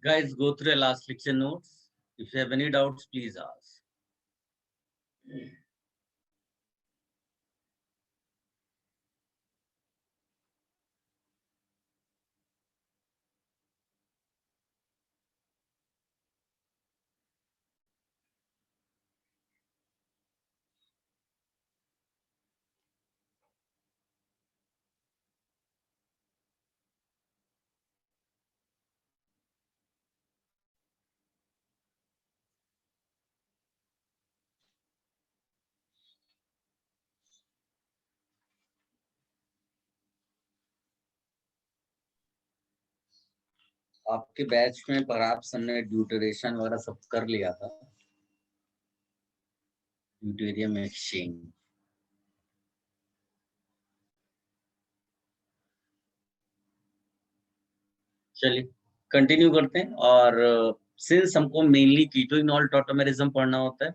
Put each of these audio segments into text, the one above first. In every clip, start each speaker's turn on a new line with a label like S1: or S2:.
S1: Guys, go through the last lecture notes. If you have any doubts, please ask. आपके batch में perhaps हमने ड्यूटरेशन वगैरह सब कर लिया था, ड्यूटेरियम एक्सचेंज। चलिए कंटिन्यू करते हैं। और सिंस हमको मेनली कीटोइनॉल टॉटोमेरिज्म पढ़ना होता है,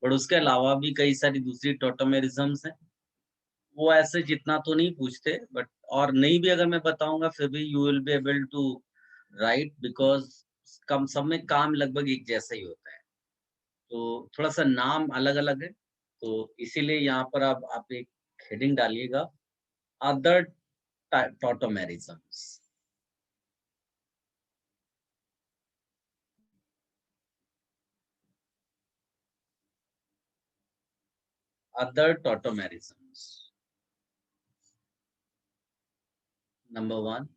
S1: पर उसके अलावा भी कई सारी दूसरी टॉटोमेरिज्म्स हैं। वो ऐसे जितना तो नहीं पूछते, बट और नहीं भी अगर मैं बताऊंगा फिर भी you will be able to write, because कम सब में काम लगभग एक जैसा ही होता है, तो थोड़ा सा नाम अलग अलग है। तो इसीलिए यहाँ पर आप एक हेडिंग डालिएगा, अदर टॉटोमेरिज्म्स। अदर टॉटोमेरिज्म्स नंबर 1,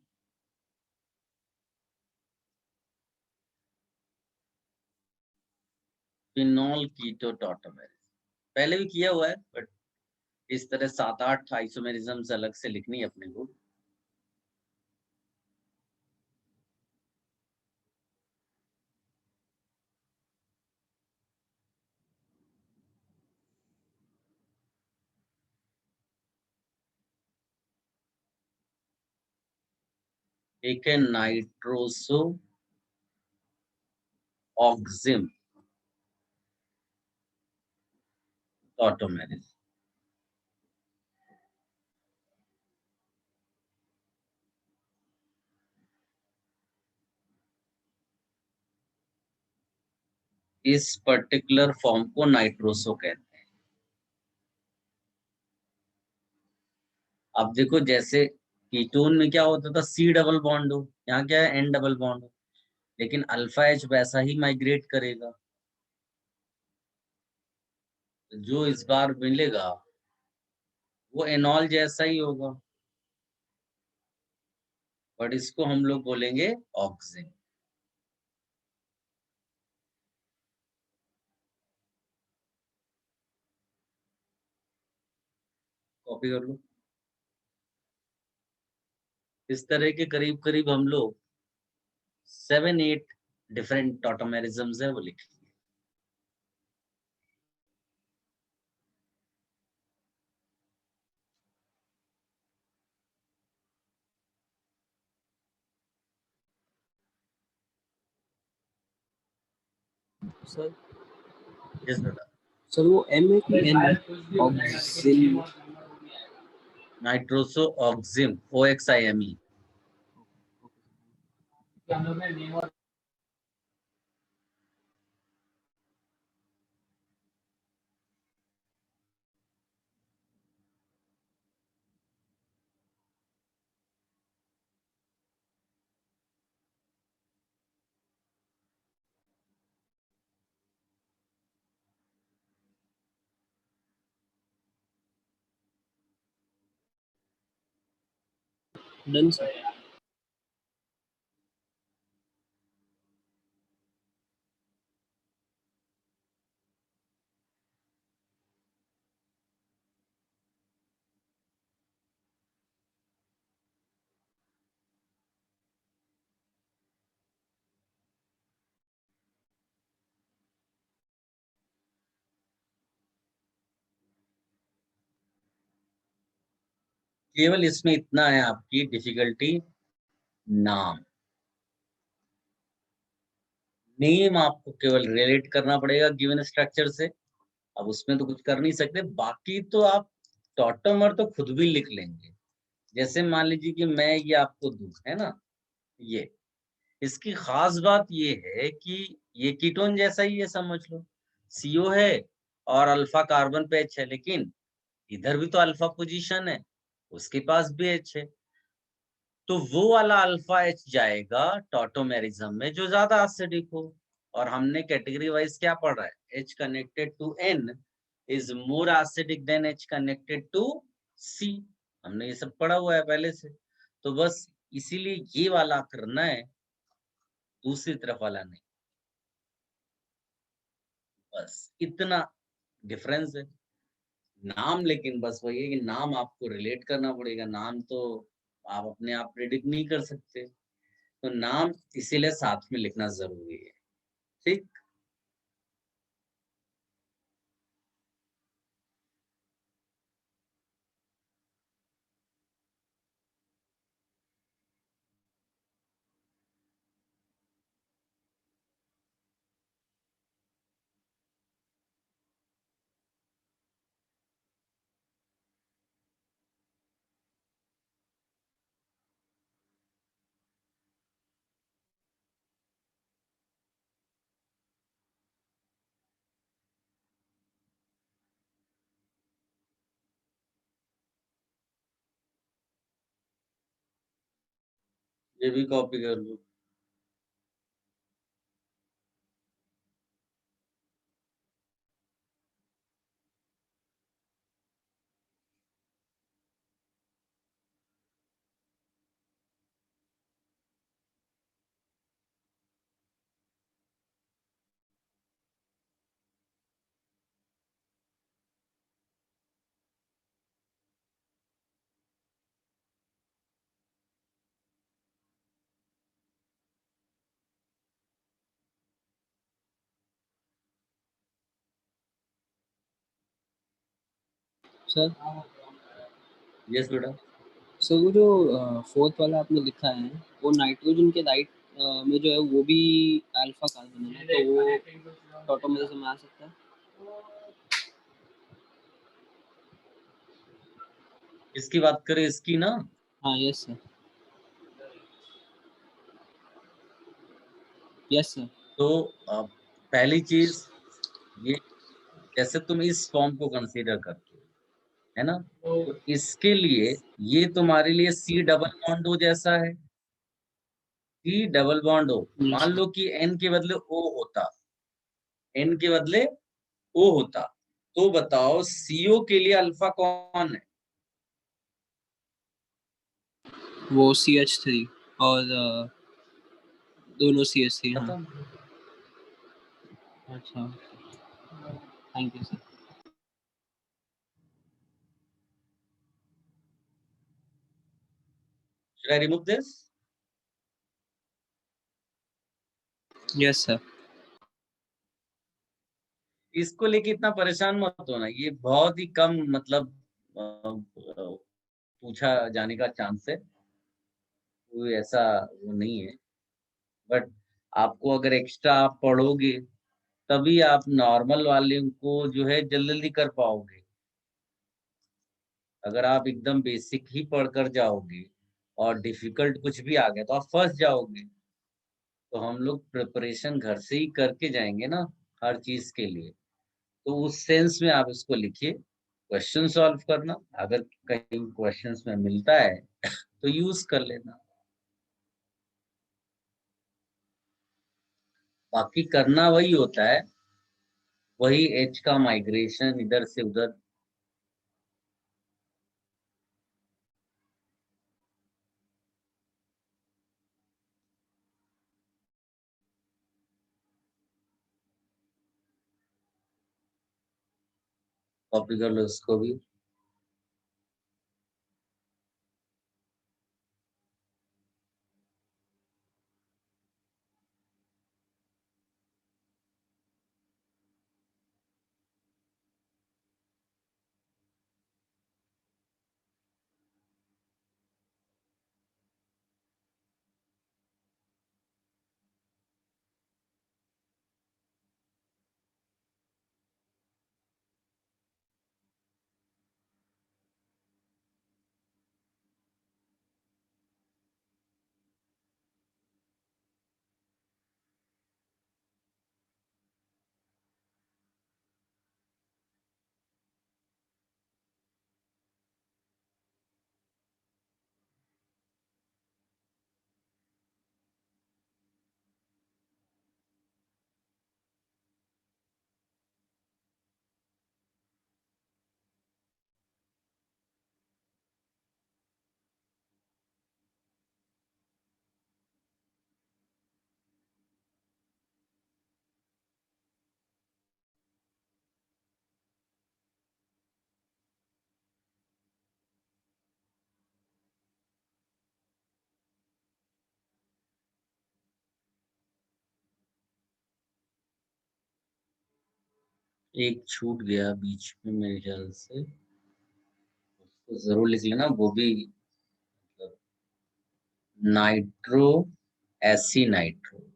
S1: फिनोल कीटो टॉटोमेरिज्म। पहले भी किया हुआ है, बट इस तरह 7-8 आइसोमेरिज्म्स अलग से लिखनी है अपने को। एक है नाइट्रोसो ऑक्सिम टॉटोमेरिज्म। इस पर्टिकुलर फॉर्म को नाइट्रोसो कहते हैं। अब देखो, जैसे कीटोन में क्या होता था, सी डबल बॉन्ड हो, यहाँ क्या है, एन डबल बॉन्ड हो, लेकिन अल्फा एच वैसा ही माइग्रेट करेगा। जो इस बार मिलेगा वो एनॉल जैसा ही होगा, बट इसको हम लोग बोलेंगे ऑक्सिन। कॉपी कर लो। इस तरह के करीब करीब हम लोग 7-8 डिफरेंट टॉटोमेरिज्म्स है वो लिखेंगे।
S2: सर
S1: यस बेटा।
S2: सर वो एम है कि एन है? Oxime
S1: nitroso oxime, OXIME।
S2: Done sir.
S1: केवल इसमें इतना है आपकी डिफिकल्टी, नाम। नेम आपको केवल रिलेट करना पड़ेगा गिवन स्ट्रक्चर से। अब उसमें तो कुछ कर नहीं सकते, बाकी तो आप टॉटोमर तो खुद भी लिख लेंगे। जैसे मान लीजिए कि मैं ये आपको दूं, है ना, ये इसकी खास बात ये है कि ये कीटोन जैसा ही है, समझ लो। CO है और अल्फा कार्बन पे H है, लेकिन इधर भी तो अल्फा पोजीशन है, उसके पास भी H है। तो वो वाला अल्फा H जाएगा टॉटोमेरिज्म में जो ज्यादा एसिडिक हो। और हमने कैटेगरी वाइज क्या पढ़ा है, H connected to N is more acidic than H connected to C। हमने ये सब पढ़ा हुआ है पहले से। तो बस इसीलिए ये वाला करना है, दूसरी तरफ वाला नहीं। बस इतना डिफरेंस है। नाम लेकिन बस वही है कि नाम आपको रिलेट करना पड़ेगा। नाम तो आप अपने आप प्रेडिक्ट नहीं कर सकते, तो नाम इसीलिए साथ में लिखना जरूरी है। ठीक। ये भी कॉपी कर लो।
S2: सर
S1: यस बेटा।
S2: सर वो जो फोर्थ वाला आपने लिखा है वो नाइट्रोजन के राइट में जो है वो भी अल्फा कार्बन है, तो वो टॉटोमेरिज्म में आ सकता है।
S1: इसकी बात करें, इसकी ना,
S2: हाँ यस सर। Yes sir.
S1: तो पहली चीज ये, जैसे तुम इस फॉर्म को कंसीडर करते हो, है ना, तो इसके लिए ये तुम्हारे लिए C डबल बॉन्ड O जैसा है। C double bond O।
S2: Yes
S1: मान
S2: सर।
S1: लो कि N के बदले O होता, N के बदले O होता, तो बताओ CO के लिए अल्फा कौन है?
S2: वो CH3 और दोनों CH3। हाँ।
S1: खत्म।
S2: अच्छा। Thank you sir.
S1: Should I remove this?
S2: Yes sir.
S1: इसको लेके इतना परेशान मत होना, ये बहुत ही कम मतलब पूछा जाने का चांस है, कोई ऐसा वो नहीं है। बट आपको अगर एक्स्ट्रा आप पढ़ोगे तभी आप नॉर्मल वाले को जो है जल्दी जल्दी कर पाओगे। अगर आप एकदम बेसिक ही पढ़कर जाओगे और डिफिकल्ट कुछ भी आ गया तो आप फंस जाओगे। तो हम लोग प्रिपरेशन घर से ही करके जाएंगे ना, हर चीज के लिए। तो उस सेंस में आप इसको लिखिए, क्वेश्चन सॉल्व करना, अगर कहीं क्वेश्चंस में मिलता है तो यूज कर लेना। बाकी करना वही होता है, वही एच का माइग्रेशन इधर से उधर। कॉपी कर लो इसको भी। एक छूट गया बीच में मेरे ख्याल से, उसको जरूर लिख लेना, वो भी मतलब नाइट्रो एसी नाइट्रो।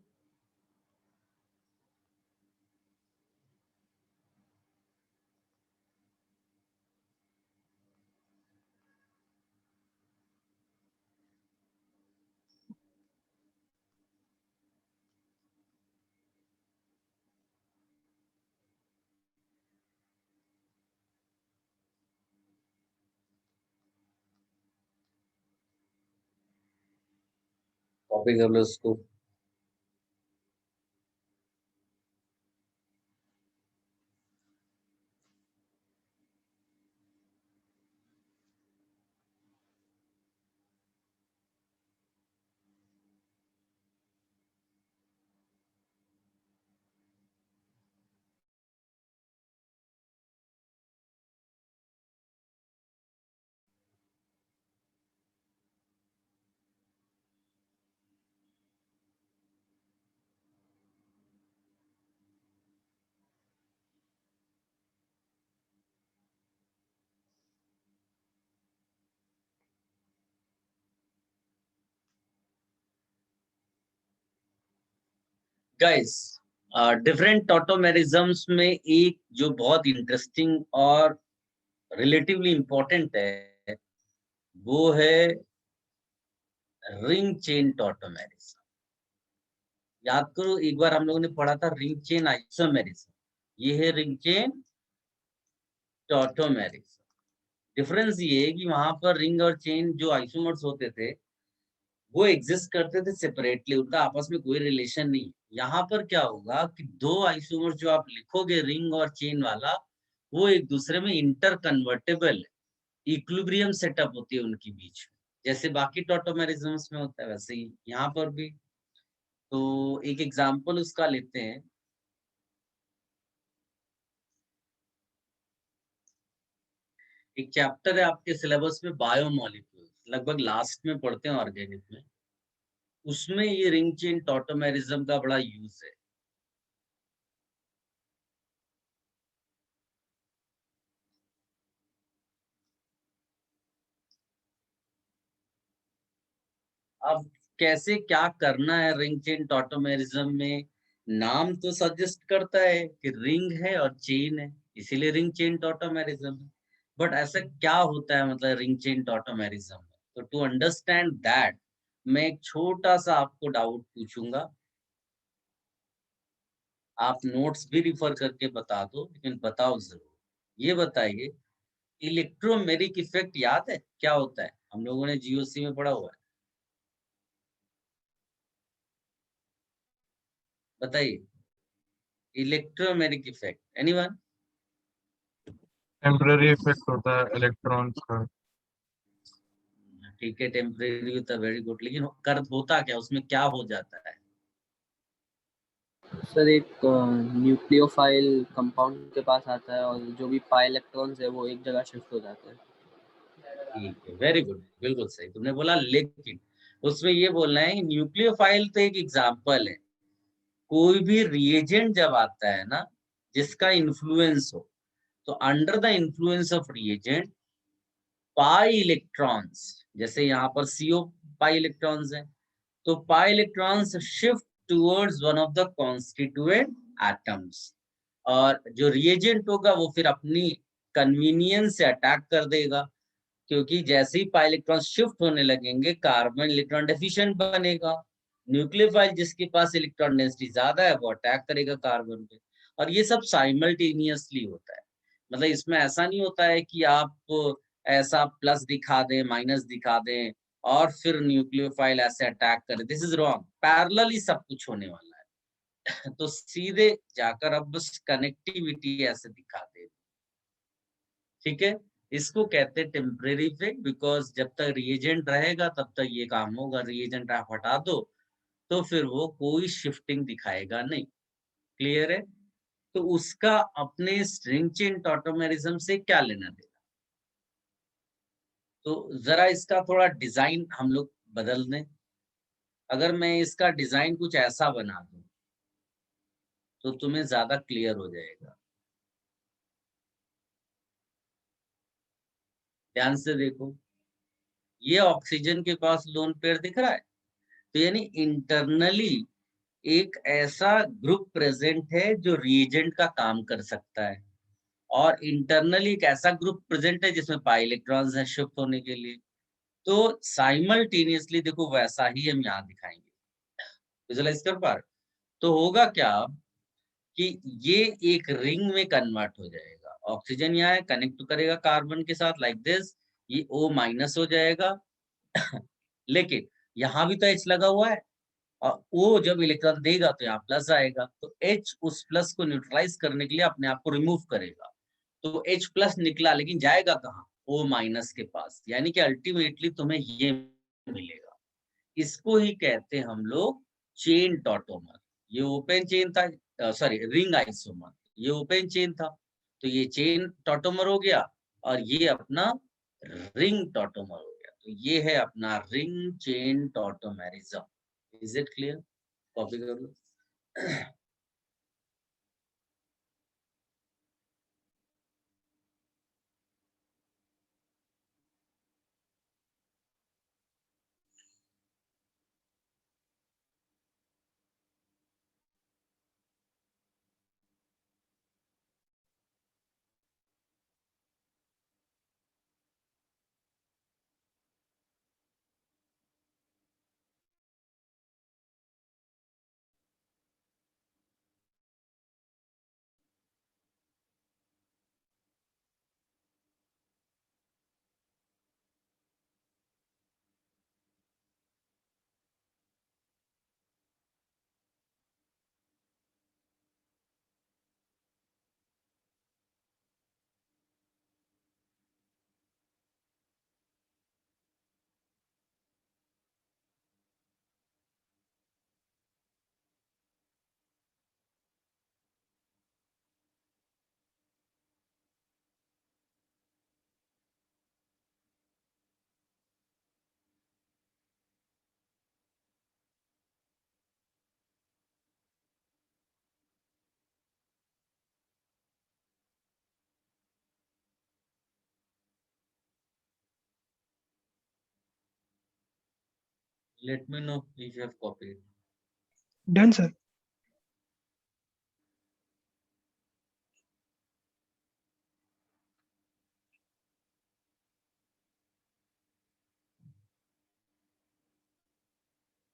S1: कॉपी कर लो उसको। गाइस, डिफरेंट टॉटोमेरिज्म्स में एक जो बहुत इंटरेस्टिंग और रिलेटिवली इंपॉर्टेंट है, वो है रिंग चेन टॉटोमेरिज्म। याद करो, एक बार हम लोगों ने पढ़ा था रिंग चेन आइसोमेरिज्म, ये है रिंग चेन टॉटोमेरिज्म। डिफरेंस ये है कि वहां पर रिंग और चेन जो आइसोमर्स होते थे वो एग्जिस्ट करते थे सेपरेटली, उनका आपस में कोई रिलेशन नहीं। यहाँ पर क्या होगा कि दो आइसोमर जो आप लिखोगे रिंग और चेन वाला, वो एक दूसरे में इंटर कन्वर्टेबल है, इक्विलिब्रियम सेटअप होती है उनके बीच में, जैसे बाकी टॉटोमेरिज्म्स में होता है वैसे ही यहाँ पर भी। तो एक एग्जांपल उसका लेते हैं। एक चैप्टर है आपके सिलेबस में बायोमोलिक्यूल्स, लगभग लास्ट में पढ़ते हैं ऑर्गेनिक में, उसमें ये रिंग चेन टॉटोमेरिज्म का बड़ा यूज है। अब कैसे क्या करना है रिंग चेन टॉटोमेरिज्म में, नाम तो सजेस्ट करता है कि रिंग है और चेन है, इसीलिए रिंग चेन टॉटोमेरिज्म है। बट ऐसा क्या होता है मतलब रिंग चेन टॉटोमेरिज्म में? तो टू अंडरस्टैंड दैट मैं एक छोटा सा आपको डाउट पूछूंगा, आप नोट्स भी रिफर करके बता दो, लेकिन बताओ जरूर। ये बताइए, इलेक्ट्रोमेरिक इफेक्ट याद है क्या होता है? हम लोगों ने जीओसी में पढ़ा हुआ है, बताइए। Electromeric effect, anyone?
S3: Temporary effect होता है इलेक्ट्रॉन्स का।
S1: ठीक है, टेम्परेरी होता है, वेरी गुड, लेकिन कर होता क्या, उसमें क्या हो जाता है?
S2: सर एक न्यूक्लियोफाइल कंपाउंड के पास आता है और जो भी पाई इलेक्ट्रॉन्स है वो एक जगह शिफ्ट हो जाते हैं।
S1: ठीक है, वेरी गुड, बिल्कुल सही तुमने बोला। लेकिन उसमें ये बोलना है न्यूक्लियोफाइल तो एक एग्जाम्पल है, कोई भी रिएजेंट जब आता है ना जिसका इन्फ्लुएंस हो, तो under the influence of reagent pi electrons, जैसे यहाँ पर सीओ पाई इलेक्ट्रॉन्स है, तो pi electrons shift towards one of the constituent atoms, और जो रिएजेंट होगा वो फिर अपनी कन्वीनियंस से अटैक कर देगा, क्योंकि जैसे ही पाई इलेक्ट्रॉन शिफ्ट होने लगेंगे कार्बन इलेक्ट्रॉन डेफिशिएंट बनेगा। न्यूक्लियोफाइल जिसके पास इलेक्ट्रॉन डेंसिटी ज्यादा है वो अटैक करेगा कार्बन पे, और ये सब साइमल्टेनियसली होता है। मतलब इसमें ऐसा नहीं होता है कि आप ऐसा प्लस दिखा दें माइनस दिखा दें और फिर न्यूक्लियोफाइल ऐसे अटैक करे, दिस इज रॉन्ग, पैरेलली सब कुछ होने वाला है। तो सीधे जाकर अब बस कनेक्टिविटी ऐसे दिखाते हैं, ठीक है। इसको कहते हैं टेम्परेरी इफेक्ट, बिकॉज जब तक रिएजेंट रहेगा तब तक ये काम होगा, रिएजेंट आप हटा दो तो फिर वो कोई शिफ्टिंग दिखाएगा नहीं। क्लियर है? तो उसका अपने स्ट्रिंग चेन टॉटोमेरिज्म से क्या लेना देना? तो जरा इसका थोड़ा डिजाइन हम लोग बदल दें। अगर मैं इसका डिजाइन कुछ ऐसा बना दूं तो तुम्हें ज्यादा क्लियर हो जाएगा। ध्यान से देखो, ये ऑक्सीजन के पास लोन पेयर दिख रहा है, तो यानी इंटरनली एक ऐसा ग्रुप प्रेजेंट है जो रिएजेंट का काम कर सकता है, और इंटरनली एक ऐसा ग्रुप प्रेजेंट है जिसमें पाई इलेक्ट्रॉन्स हैं शिफ्ट होने के लिए। तो साइमल्टेनियसली देखो वैसा ही हम यहाँ दिखाएंगे, विजुअलाइज कर पा रहे हो? तो होगा क्या कि ये एक रिंग में कन्वर्ट हो जाएगा, ऑक्सीजन यहाँ है, कनेक्ट करेगा कार्बन के साथ लाइक दिस, ये O माइनस हो जाएगा लेकिन यहाँ भी तो H लगा हुआ है, और वो जब इलेक्ट्रॉन देगा तो यहाँ प्लस आएगा, तो H उस प्लस को न्यूट्रलाइज करने के लिए अपने आप को रिमूव करेगा, तो H प्लस निकला, लेकिन जाएगा कहाँ? O माइनस के पास, यानी कि अल्टीमेटली तुम्हें ये मिलेगा। इसको ही कहते हैं हम लोग चेन टॉटोमर। ये ओपन चेन था, सॉरी रिंग आइसोमर, ये ओपन चेन था, तो ये चेन टॉटोमर हो गया, और ये अपना रिंग टॉटोमर हो गया। तो ये है अपना ring chain tautomerism. Is it clear? Copy कर लो। Let me know if you have copied.
S4: Done, sir.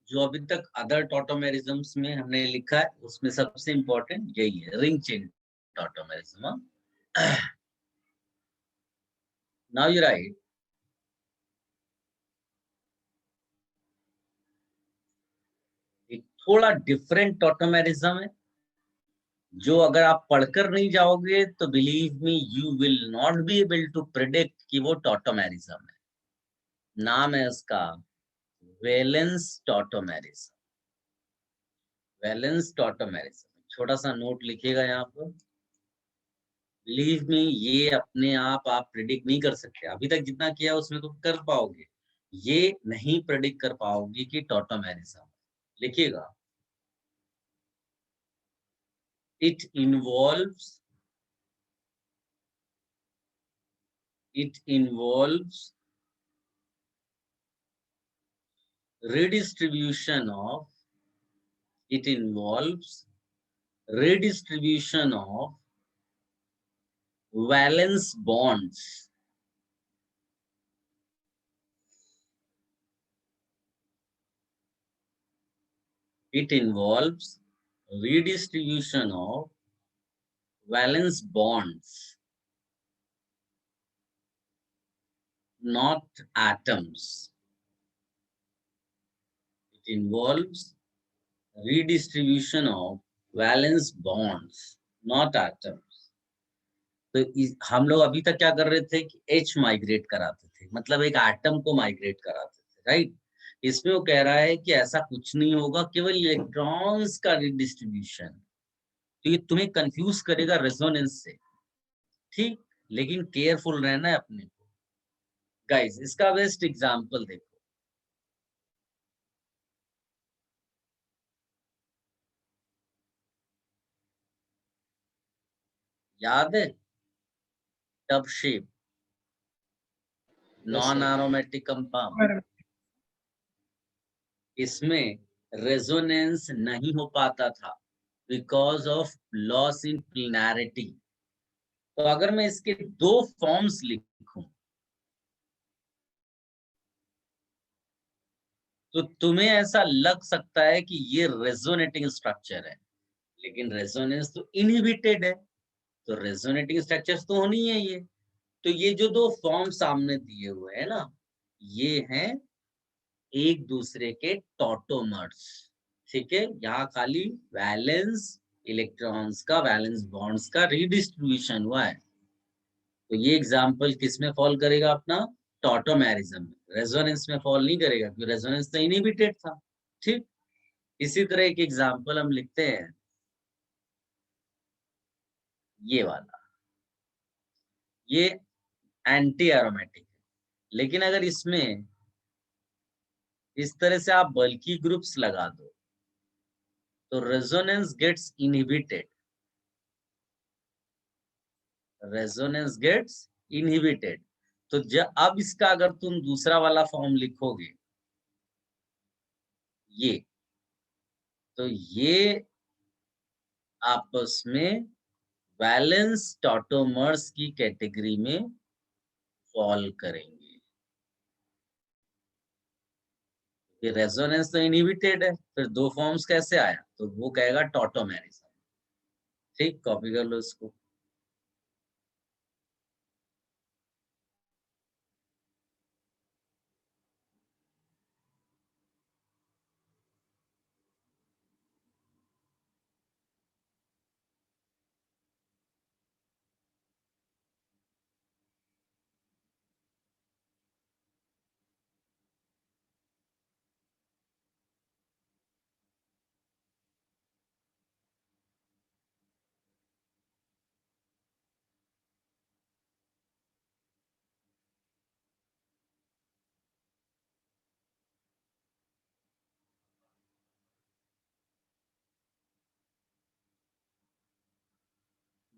S1: जो अभी तक अदर टॉटोमेरिज्म्स में हमने लिखा है उसमें सबसे इंपॉर्टेंट यही है, ring chain tautomerism. Now you right, एक थोड़ा डिफरेंट टॉटोमेरिज्म है, जो अगर आप पढ़कर नहीं जाओगे तो believe me you will not be able to predict कि वो टॉटोमेरिज्म है। नाम है उसका वैलेंस टॉटोमेरिज्म। वैलेंस टॉटोमेरिज्म, छोटा सा नोट लिखिएगा यहाँ पर। बिलीव मी, ये अपने आप प्रिडिक्ट नहीं कर सकते, अभी तक जितना किया उसमें तो कर पाओगे, ये नहीं प्रिडिक्ट कर पाओगे कि टॉटोमेरिज्म। लिखिएगा, it involves redistribution of it involves redistribution of valence bonds. It involves redistribution of valence bonds, not atoms. It involves redistribution of valence bonds, not atoms. तो हम लोग अभी तक क्या कर रहे थे कि H माइग्रेट कराते थे, मतलब एक एटम को माइग्रेट कराते थे, राइट? इसमें वो कह रहा है कि ऐसा कुछ नहीं होगा, केवल इलेक्ट्रॉन्स का रिडिस्ट्रीब्यूशन। तो ये तुम्हें कंफ्यूज करेगा रेजोनेंस से, ठीक? लेकिन केयरफुल रहना है अपने को। गाइस, इसका बेस्ट एग्जांपल देखो, याद है tub shape? Non aromatic compound, इसमें रेजोनेंस नहीं हो पाता था बिकॉज ऑफ लॉस इन प्लिनैरिटी। तो अगर मैं इसके दो फॉर्म्स लिखूं तो तुम्हें ऐसा लग सकता है कि ये रेजोनेटिंग स्ट्रक्चर है, लेकिन रेजोनेंस तो इनहिबिटेड है, तो रेजोनेटिंग स्ट्रक्चर्स तो होनी है ये। तो ये जो दो फॉर्म सामने दिए हुए हैं ना, ये हैं एक दूसरे के टॉटोमर्स। ठीक है, यहाँ खाली वैलेंस इलेक्ट्रॉन्स का, वैलेंस बॉन्ड्स का रिडिस्ट्रीब्यूशन हुआ है। तो ये एग्जांपल किस में फॉल करेगा? अपना टॉटोमेरिज्म में। रेजोनेंस में फॉल नहीं करेगा क्योंकि रेजोनेंस तो इनहिबिटेड था। ठीक, इसी तरह एक एग्जांपल हम लिखते हैं, ये वाला, ये एंटी एरोमेटिक है, लेकिन अगर इसमें इस तरह से आप बल्कि ग्रुप्स लगा दो तो resonance gets inhibited, resonance gets inhibited. तो अब इसका अगर तुम दूसरा वाला फॉर्म लिखोगे, ये, तो ये आपस में वैलेंस टॉटोमर्स की कैटेगरी में फॉल करेंगे। ये रेजोनेंस तो इनहिबिटेड है, फिर दो फॉर्म्स कैसे आया? तो वो कहेगा टॉटोमेरिज्म। ठीक, कॉपी कर लो इसको।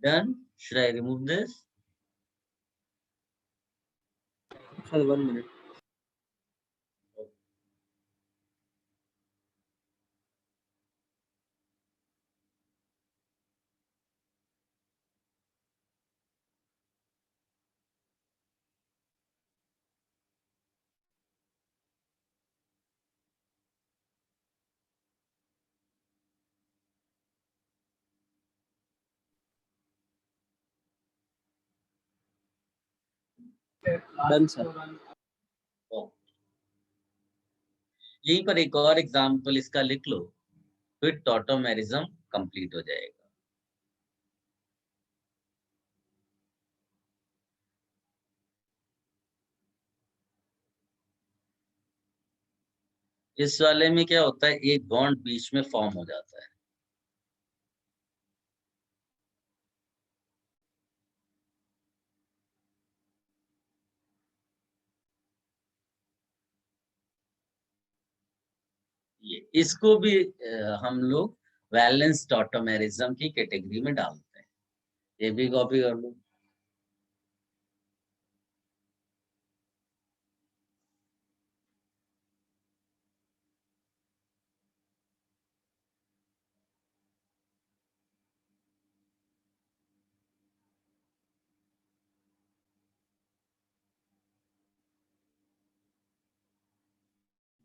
S1: Done. Should I remove this?
S2: Sir, 1 minute. Done, sir.
S1: यहीं पर एक और एग्जाम्पल इसका लिख लो, फिर टॉटोमेरिज्म कंप्लीट हो जाएगा। इस वाले में क्या होता है, एक बॉन्ड बीच में फॉर्म हो जाता है। ये इसको भी हम लोग वैलेंस टॉटोमेरिज्म की कैटेगरी में डालते हैं। ये भी कॉपी कर लो।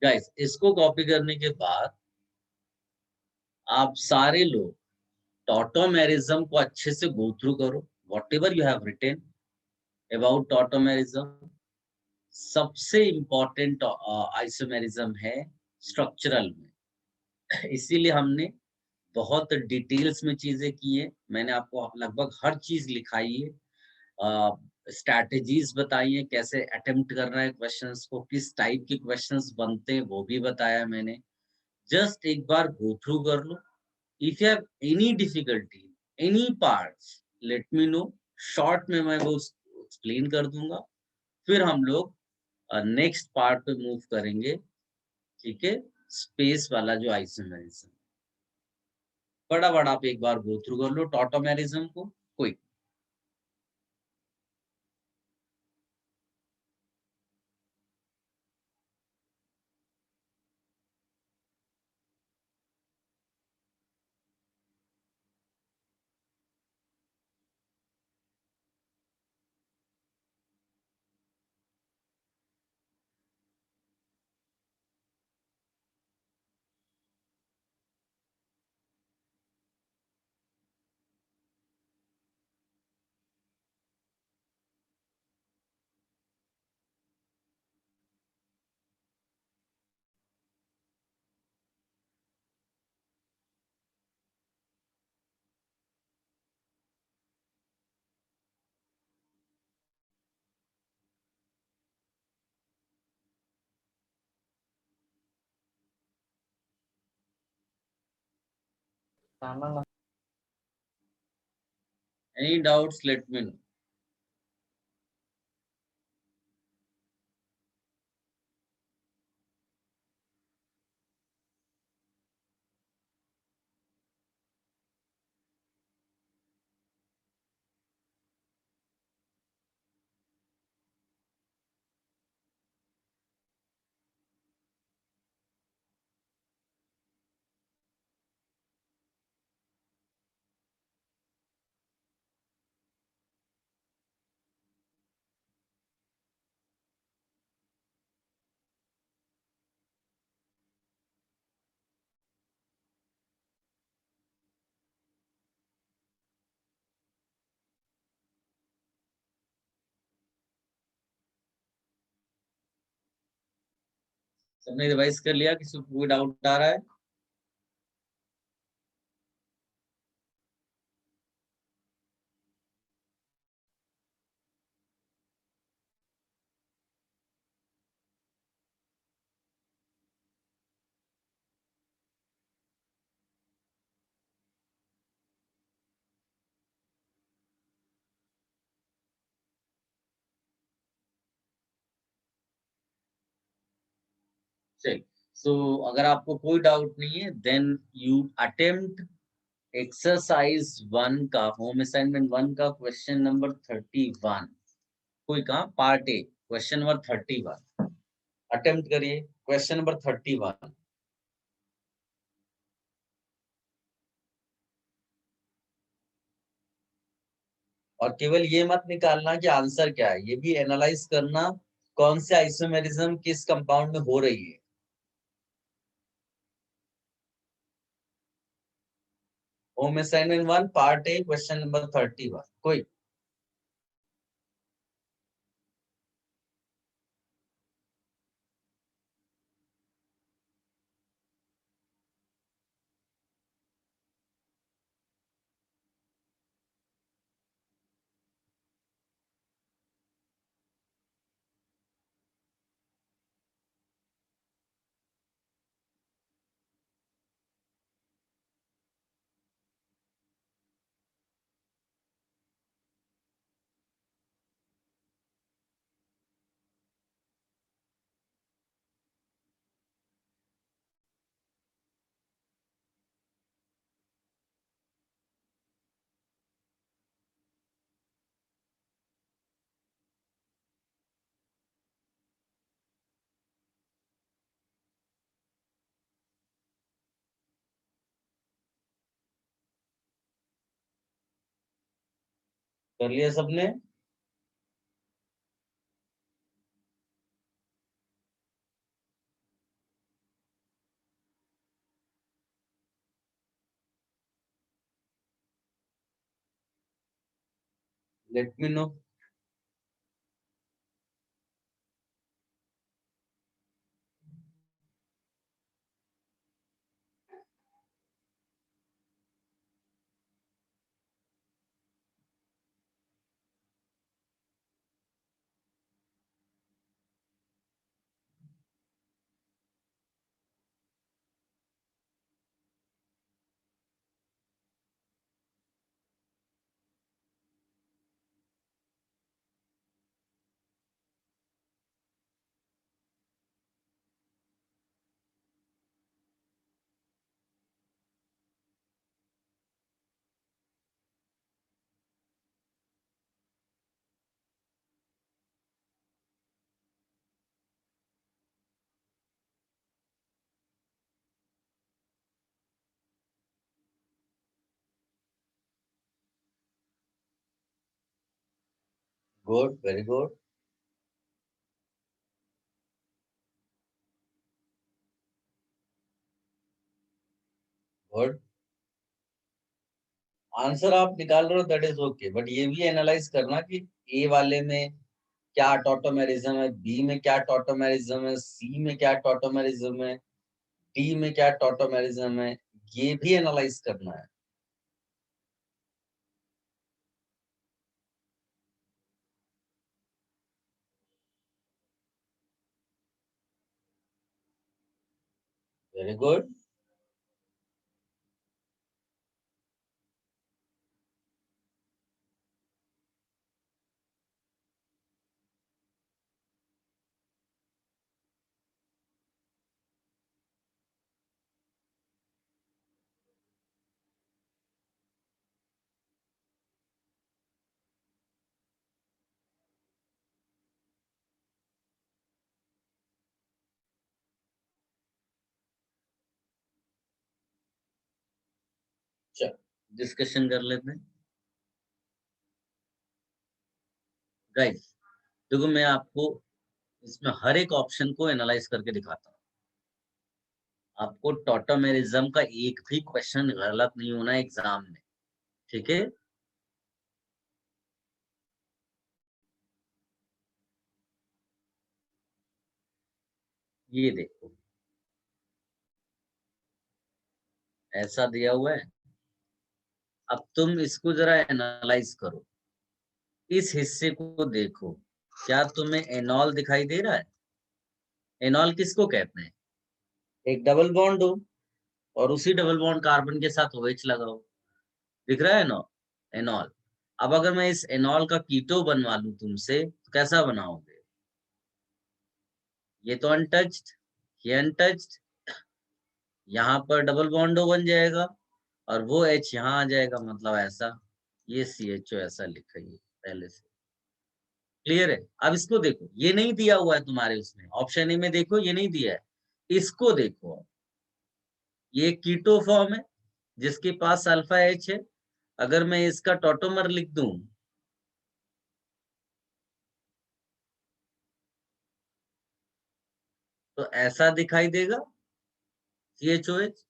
S1: गाइस, इसको कॉपी करने के बाद आप सारे लोग टॉटोमेरिज्म को अच्छे से गो थ्रू करो, whatever you have written about tautomerism. सबसे इंपॉर्टेंट आइसोमेरिज्म है स्ट्रक्चरल में, इसीलिए हमने बहुत डिटेल्स में चीजें की है। मैंने आपको लगभग हर चीज लिखाई है, स्ट्रैटेजीज बताई है, कैसे अटेम्प्ट करना है क्वेश्चंस को, किस टाइप के क्वेश्चंस बनते हैं वो भी बताया मैंने। जस्ट एक बार गो थ्रू कर लो। If you have any difficulty, any parts, let me know. Short में मैं वो एक्सप्लेन कर दूंगा, फिर हम लोग नेक्स्ट पार्ट पे मूव करेंगे। ठीक है, स्पेस वाला जो आइसोमेरिज्म, बड़ा आप एक बार गो थ्रू कर लो टॉटोमेरिज्म को। कोई Any doubts, let me know. सबने रिवाइज कर लिया? किसी को कोई डाउट आ रहा है? चलिए, सो अगर आपको कोई डाउट नहीं है, देन यू अटेम्प्ट एक्सरसाइज 1 का, होम असाइनमेंट 1 का क्वेश्चन नंबर 31। कोई कहा part A, question number 31 attempt करिए। Question number 31। और केवल ये मत निकालना कि आंसर क्या है, ये भी एनालाइज करना कौन से आइसोमेरिज्म किस कंपाउंड में हो रही है। Home assignment 1 part A question number 31। कोई कर लिया सबने? Late me no. Good, very good. Good. Answer आप निकाल रहे हो, दैट इज ओके, बट ये भी एनालाइज करना कि ए वाले में क्या टॉटोमेरिज्म है, बी में क्या टॉटोमेरिज्म है, सी में क्या टॉटोमेरिज्म है, डी में क्या टॉटोमेरिज्म है, ये भी एनालाइज करना है। Very good. डिस्कशन कर लेते हैं। गाइस देखो, मैं आपको इसमें हर एक ऑप्शन को एनालाइज करके दिखाता हूँ। आपको टॉटोमेरिज्म का एक भी क्वेश्चन गलत नहीं होना एग्जाम में, ठीक है? ये देखो, ऐसा दिया हुआ है। अब तुम इसको जरा एनालाइज करो, इस हिस्से को देखो, क्या तुम्हें एनॉल दिखाई दे रहा है? एनॉल किसको कहते हैं? एक डबल बॉन्ड हो और उसी डबल बॉन्ड कार्बन के साथ OH लगाओ, दिख रहा है ना एनॉल। अब अगर मैं इस एनॉल का कीटो बनवा लूं तुमसे, तो कैसा बनाओगे? ये तो अनटच्ड, ये अनटच्ड, यहाँ पर डबल बॉन्डो बन जाएगा और वो H यहाँ आ जाएगा, मतलब ऐसा। ये CHO ऐसा लिखा है पहले से, क्लियर है? अब इसको देखो, ये नहीं दिया हुआ है तुम्हारे उसमें, ऑप्शन ए में देखो, ये नहीं दिया है। इसको देखो, ये कीटो फॉर्म है जिसके पास अल्फा H है। अगर मैं इसका टॉटोमर लिख दूं, तो ऐसा दिखाई देगा CHOH।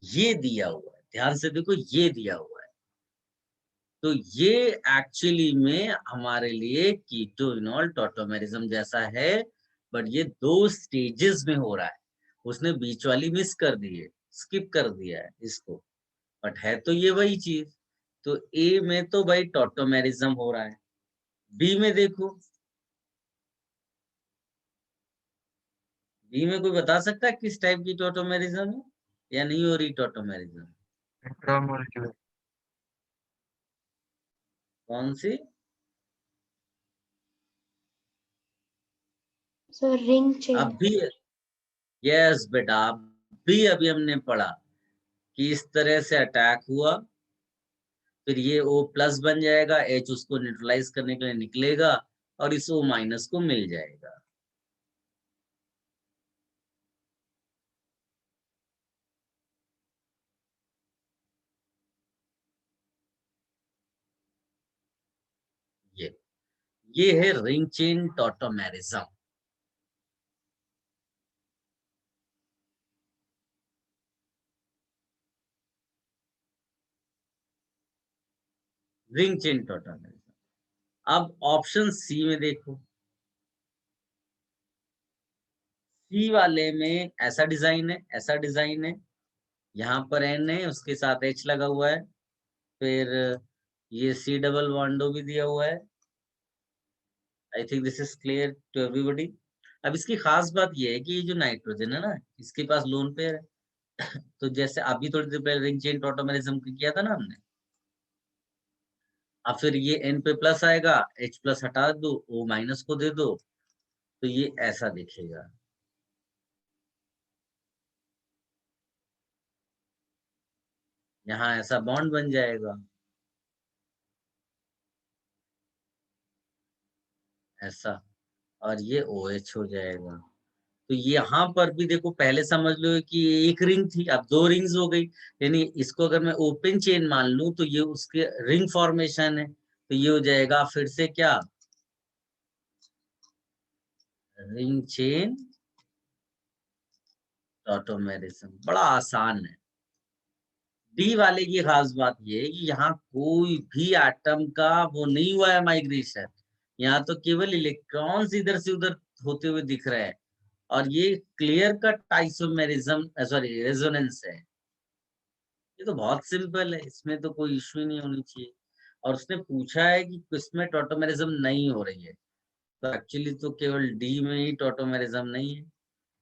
S1: ये दिया हुआ है, ध्यान से देखो, ये दिया हुआ है। तो ये एक्चुअली में हमारे लिए कीटोइनॉल टॉटोमेरिज्म जैसा है, बट ये 2 स्टेजेस में हो रहा है। उसने बीच वाली मिस कर दी है, स्किप कर दिया है इसको, बट है तो ये वही चीज। तो ए में तो भाई टॉटोमेरिज्म हो रहा है, बी में देखो, बी में कोई बता सकता है किस टाइप की टॉटोमेरिज्म है या नहीं हो रही टॉटोमेरिज्म?
S3: इंट्रामोलिकुलर।
S1: कौन सी?
S5: Sir ring chain.
S1: अब भी, यस बेटा, अब भी अभी हमने पढ़ा कि इस तरह से अटैक हुआ, फिर ये O+ बन जाएगा, H उसको न्यूट्रलाइज करने के लिए निकलेगा और इस O- को मिल जाएगा। ये है ring chain tautomerism. Ring chain tautomerism. अब ऑप्शन सी में देखो, सी वाले में ऐसा डिजाइन है, ऐसा डिजाइन है, यहाँ पर N है, उसके साथ H लगा हुआ है, फिर ये C डबल बॉन्डो भी दिया हुआ है। I think this is clear to everybody. अब इसकी खास बात ये है कि ये जो नाइट्रोजन है ना, इसके पास लोन पेयर है। तो जैसे अभी थोड़ी देर पहले रिंग चेन टॉटोमेरिज्म किया था ना हमने, अब फिर ये N पे प्लस आएगा, H+ हटा दो, O- को दे दो, तो ये ऐसा दिखेगा। यहाँ ऐसा बॉन्ड बन जाएगा, ऐसा, और ये OH हो जाएगा। तो यहाँ पर भी देखो, पहले समझ लो कि एक रिंग थी, अब 2 रिंग्स हो गई। यानी इसको अगर मैं ओपन चेन मान लूं तो ये उसके रिंग फॉर्मेशन है, तो ये हो जाएगा फिर से क्या, रिंग चेन टॉटोमेरिज्म। बड़ा आसान है। डी वाले की खास बात ये है कि यहाँ कोई भी एटम का वो नहीं हुआ है माइग्रेशन, यहाँ तो केवल इलेक्ट्रॉन्स इधर से उधर होते हुए दिख रहे हैं, और ये clear cut isomerism, sorry, resonance है। ये तो बहुत सिंपल है, इसमें तो कोई इश्यू नहीं होनी चाहिए। और उसने पूछा है कि किसमें टॉटोमेरिज्म नहीं हो रही है, तो एक्चुअली तो केवल डी में ही टॉटोमेरिज्म नहीं है,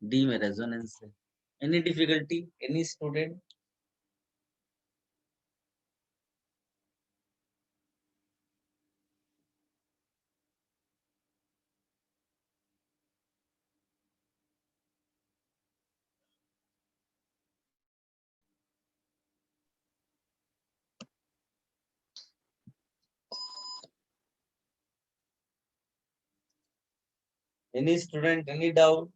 S1: डी में रेजोनेंस है। Any difficulty, any student? Any student, any doubt?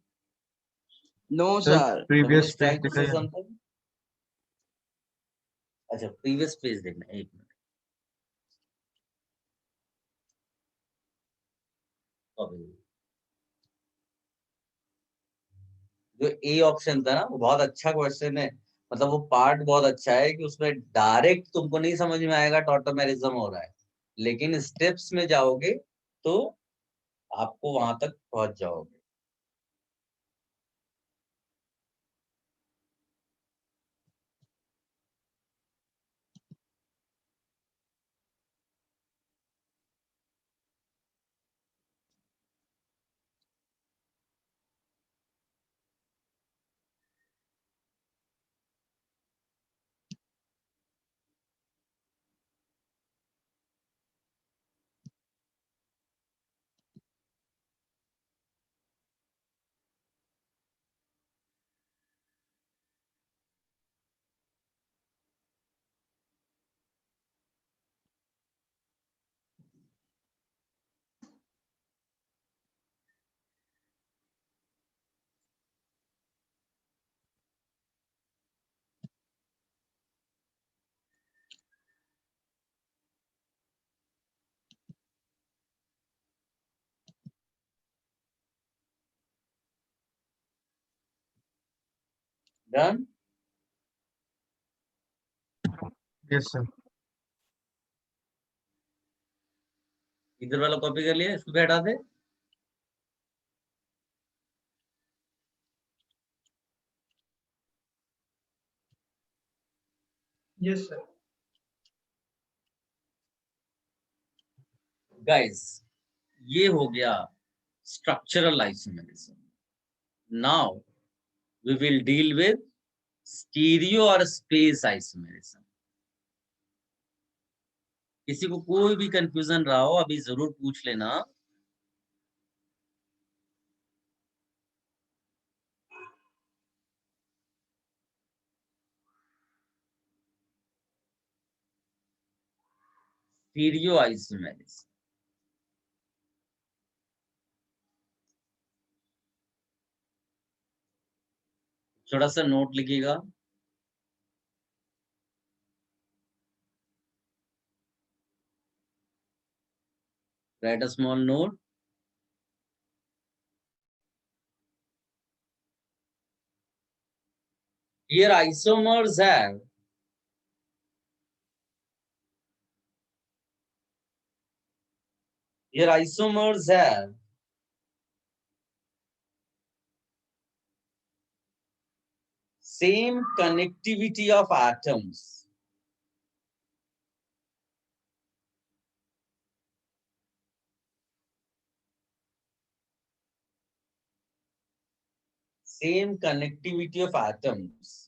S6: No,
S3: sir
S6: sir.
S3: Previous
S1: Ramesh
S3: page
S1: trying to say
S3: दिखाइए।
S1: something? अच्छा प्रीवियस पेज देखना, एक मिनट। अभी जो ए ऑप्शन था ना वो बहुत अच्छा क्वेश्चन है, मतलब वो पार्ट बहुत अच्छा है कि उसमें डायरेक्ट तुमको नहीं समझ में आएगा टॉटोमेरिज्म हो रहा है, लेकिन स्टेप्स में जाओगे तो आपको वहां तक पहुंच जाओगे। डन।
S3: Yes, sir.
S1: इधर वाला कॉपी कर लिया, इसको भी हटा दे।
S4: Yes, sir.
S1: गाइस ये हो गया structural isomerism. Now we will deal with stereo और स्पेस आइसोमेरिज्म। किसी को कोई भी कंफ्यूजन रहा हो अभी जरूर पूछ लेना। स्टीरियो आइसोमेरिज्म, छोटा सा नोट लिखिएगा। Right a small note. Here isomers have same connectivity of atoms. Same connectivity of atoms.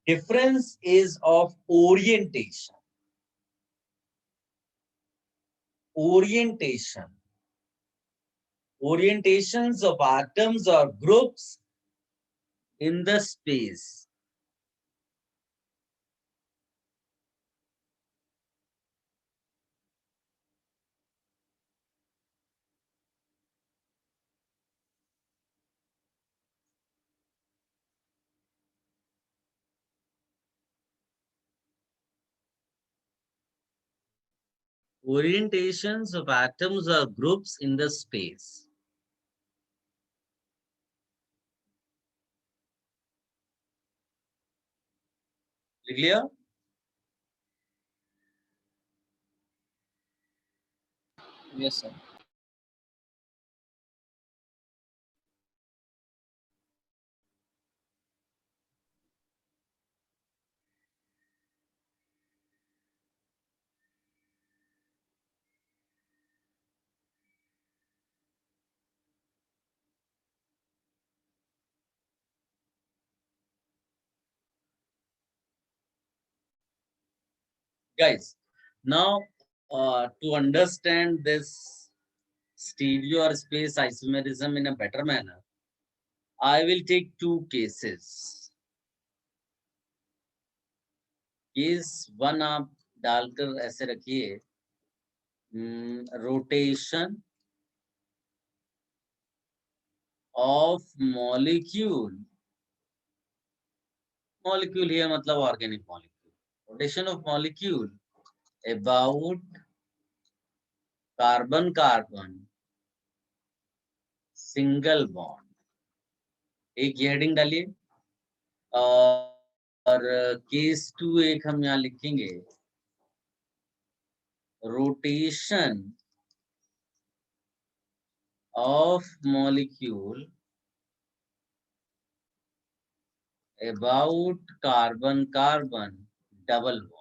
S1: Difference is of orientation. Orientation. Orientations of atoms or groups in the space. Orientations of atoms or groups in the space. Clear?
S2: Yes, sir.
S1: Guys, now to understand this stereo or space isomerism in a better manner, I will take two cases. Case one आप डालकर ऐसे रखिए, rotation of molecule, molecule here मतलब organic molecule, rotation of molecule about carbon carbon single bond, एक ये heading डालिए। और case 2 एक हम यहाँ लिखेंगे, rotation of molecule about carbon carbon double bond।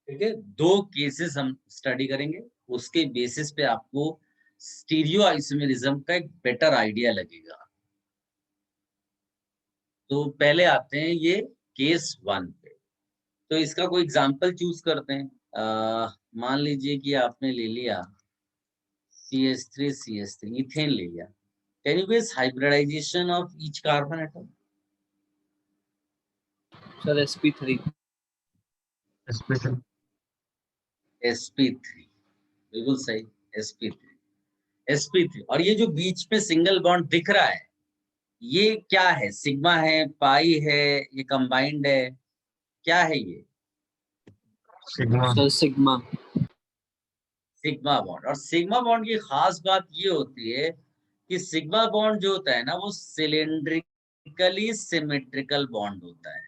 S1: ठीक है, 2 केसेस हम स्टडी करेंगे, उसके बेसिस पे आपको स्टीरियो आइसोमेरिज्म का एक बेटर आइडिया लगेगा। तो पहले आते हैं ये केस 1 पे। तो इसका कोई एग्जांपल चूज करते हैं। मान लीजिए कि आपने ले लिया CH3 इथेन ले लिया। Can you guess hybridization of each carbon atom?
S2: Sir sp3
S3: sp3
S1: sp3 बिल्कुल सही, sp3 और ये जो बीच में सिंगल बॉन्ड दिख रहा है ये क्या है? सिग्मा है, पाई है, ये कंबाइंड है, क्या है ये?
S3: sigma
S2: sir sigma
S1: sigma bond. और सिग्मा बॉन्ड की खास बात ये होती है कि सिग्मा बॉन्ड जो होता है ना वो सिलेंड्रिकली सिमेट्रिकल बॉन्ड होता है।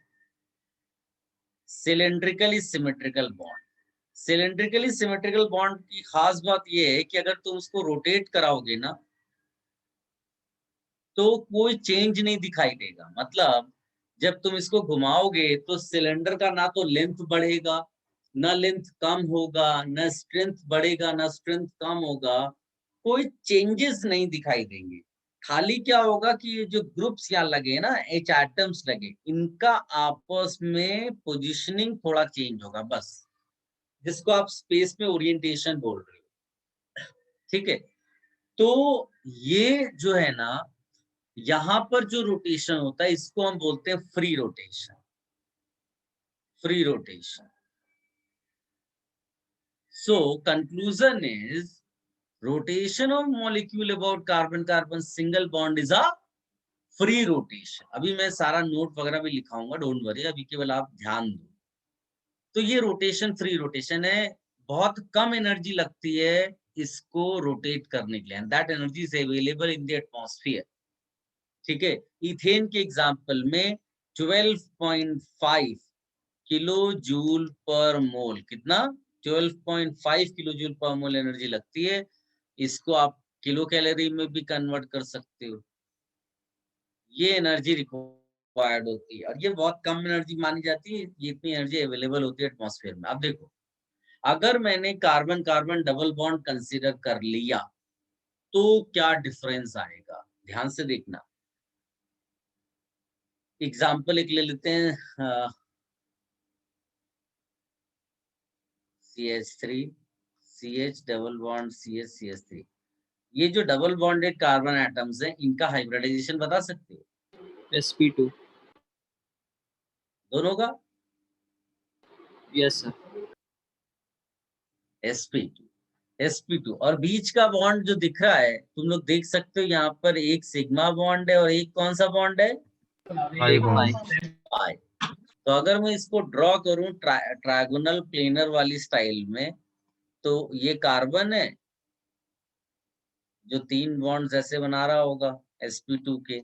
S1: Cylindrically symmetrical bond, cylindrically symmetrical bond की खास बात ये है कि अगर तुम उसको रोटेट कराओगे ना तो कोई चेंज नहीं दिखाई देगा। मतलब जब तुम इसको घुमाओगे तो सिलेंडर का ना तो लेंथ बढ़ेगा, ना लेंथ कम होगा, ना स्ट्रेंथ बढ़ेगा, ना स्ट्रेंथ कम होगा, कोई चेंजेस नहीं दिखाई देंगे। खाली क्या होगा कि ये जो ग्रुप्स यहाँ लगे ना, H एटम्स लगे, इनका आपस में पोजीशनिंग थोड़ा चेंज होगा बस, जिसको आप स्पेस में ओरिएंटेशन बोल रहे हो। ठीक है, तो ये जो है ना यहाँ पर जो रोटेशन होता है इसको हम बोलते हैं free rotation. Free rotation. So conclusion is rotation of molecule about carbon carbon single bond is a free rotation. अभी मैं सारा नोट वगैरह भी लिखाऊंगा, डोंट वरी, अभी केवल आप ध्यान दो। तो ये रोटेशन फ्री रोटेशन है, बहुत कम एनर्जी लगती है इसको रोटेट करने के लिए, and that energy is available in the atmosphere. ठीक है, इथेन के एग्जांपल में 12.5 किलो जूल पर मोल, कितना? 12.5 किलो जूल पर मोल एनर्जी लगती है। इसको आप किलो कैलोरी में भी कन्वर्ट कर सकते हो। ये एनर्जी रिक्वायर्ड होती है और ये बहुत कम एनर्जी मानी जाती है, ये इतनी एनर्जी अवेलेबल होती है एटमॉस्फेयर में। अब देखो, अगर मैंने carbon carbon double bond consider कर लिया तो क्या डिफरेंस आएगा? ध्यान से देखना। एग्जाम्पल एक ले लेते हैं, CH3 CH double bond CH CH3। ये जो डबल बॉन्डेड कार्बन एटम्स हैं इनका हाइब्रिडाइजेशन बता सकते हो?
S2: sp2
S1: दोनों का?
S2: यस सर
S1: sp2 और बीच का बॉन्ड जो दिख रहा है तुम लोग देख सकते हो, यहाँ पर एक सिग्मा बॉन्ड है और एक कौन सा बॉन्ड है?
S3: pi bond
S1: पाई। तो अगर मैं इसको ड्रॉ करूं ट्रायगोनल प्लेनर वाली स्टाइल में, तो ये कार्बन है जो 3 बॉन्ड्स ऐसे बना रहा होगा sp2 के।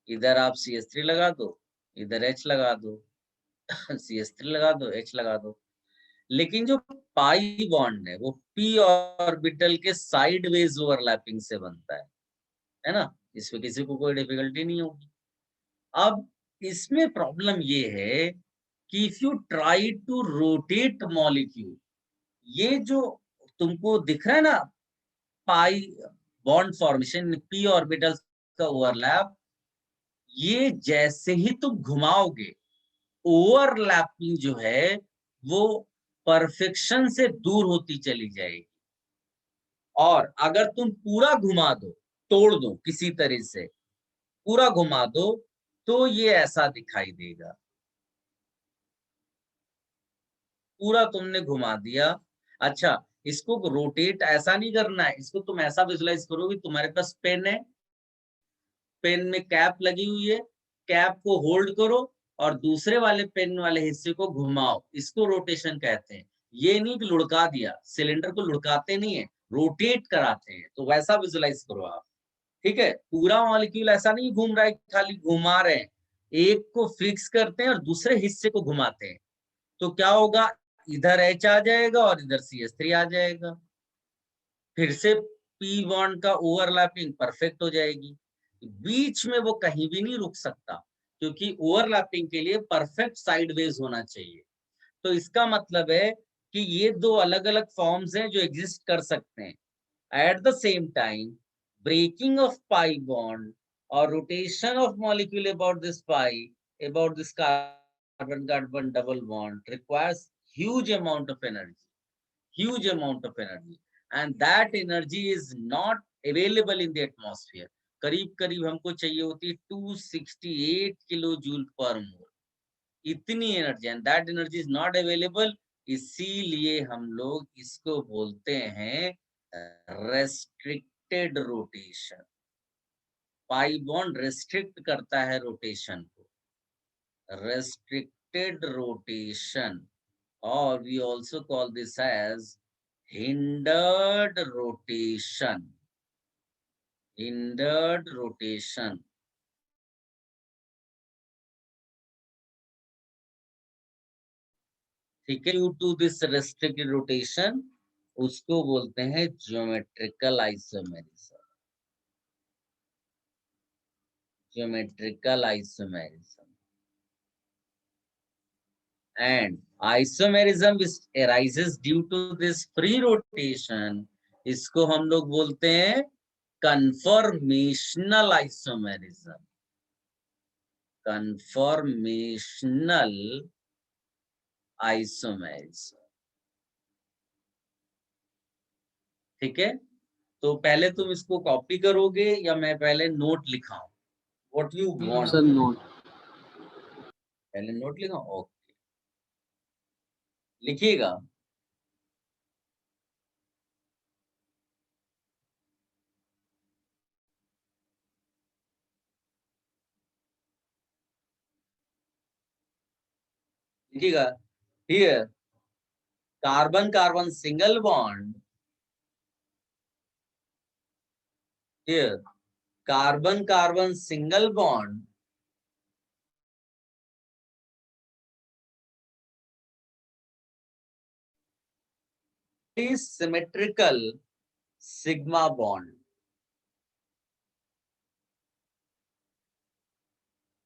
S1: इधर आप CH3 लगा दो, इधर H लगा दो, CH3 लगा दो, H लगा दो। लेकिन जो पाई बॉन्ड है वो p ऑर्बिटल के साइडवेज ओवरलैपिंग से बनता है ना? इसमें किसी को कोई डिफिकल्टी नहीं होगी। अब इसमें प्रॉब्लम ये है कि if you try to rotate molecule, ये जो तुमको दिख रहा है ना pi bond formation, p orbital का ओवरलैप, ये जैसे ही तुम घुमाओगे ओवरलैपिंग जो है वो परफेक्शन से दूर होती चली जाएगी। और अगर तुम पूरा घुमा दो, तोड़ दो किसी तरह से, पूरा घुमा दो, तो ये ऐसा दिखाई देगा। पूरा तुमने घुमा दिया। अच्छा, इसको रोटेट ऐसा नहीं करना है, इसको तुम ऐसा विजुलाइज करो कि तुम्हारे पास पेन है, पेन में कैप लगी हुई है, कैप को होल्ड करो और दूसरे वाले पेन वाले हिस्से को घुमाओ, इसको रोटेशन कहते हैं। ये नहीं कि लुढ़का दिया, सिलेंडर को लुढ़काते नहीं है, रोटेट कराते हैं, तो वैसा विजुलाइज करो आप। ठीक है, पूरा मॉलिक्यूल ऐसा नहीं घूम रहा है, खाली घुमा रहे हैं, एक को फिक्स करते हैं और दूसरे हिस्से को घुमाते हैं, तो क्या होगा, इधर H आ जाएगा और इधर CH3 आ जाएगा, फिर से P बॉन्ड का ओवरलैपिंग परफेक्ट हो जाएगी। बीच में वो कहीं भी नहीं रुक सकता, क्योंकि ओवरलैपिंग के लिए परफेक्ट साइडवेज होना चाहिए। तो इसका मतलब है कि ये दो अलग अलग फॉर्म्स हैं जो एग्जिस्ट कर सकते हैं। At the same time, breaking of pi bond or rotation of molecule about this carbon double bond requires huge amount of energy, and that energy is not available in the atmosphere. करीब करीब हमको चाहिए होती है 268 kilo joule पर मोल, इतनी energy, and that energy is not available. इसीलिए हम लोग इसको बोलते हैं restricted rotation. Pi bond restrict करता है रोटेशन को, restricted rotation, or we also call this as hindered rotation. Hindered rotation. ठीक है, due to this restricted rotation, उसको बोलते हैं geometrical isomerism. Geometrical isomerism. And isomerism arises due to this free rotation. इसको हम लोग बोलते हैं conformational isomerism. Conformational isomerism. ठीक है, तो पहले तुम इसको कॉपी करोगे या मैं पहले नोट लिखाऊं? What you want?
S2: Sir note.
S1: पहले नोट लिखाऊं? ओके, लिखिएगा। लिखिएगा। Here, carbon-carbon single bond. Here, carbon-carbon single bond is symmetrical sigma bond.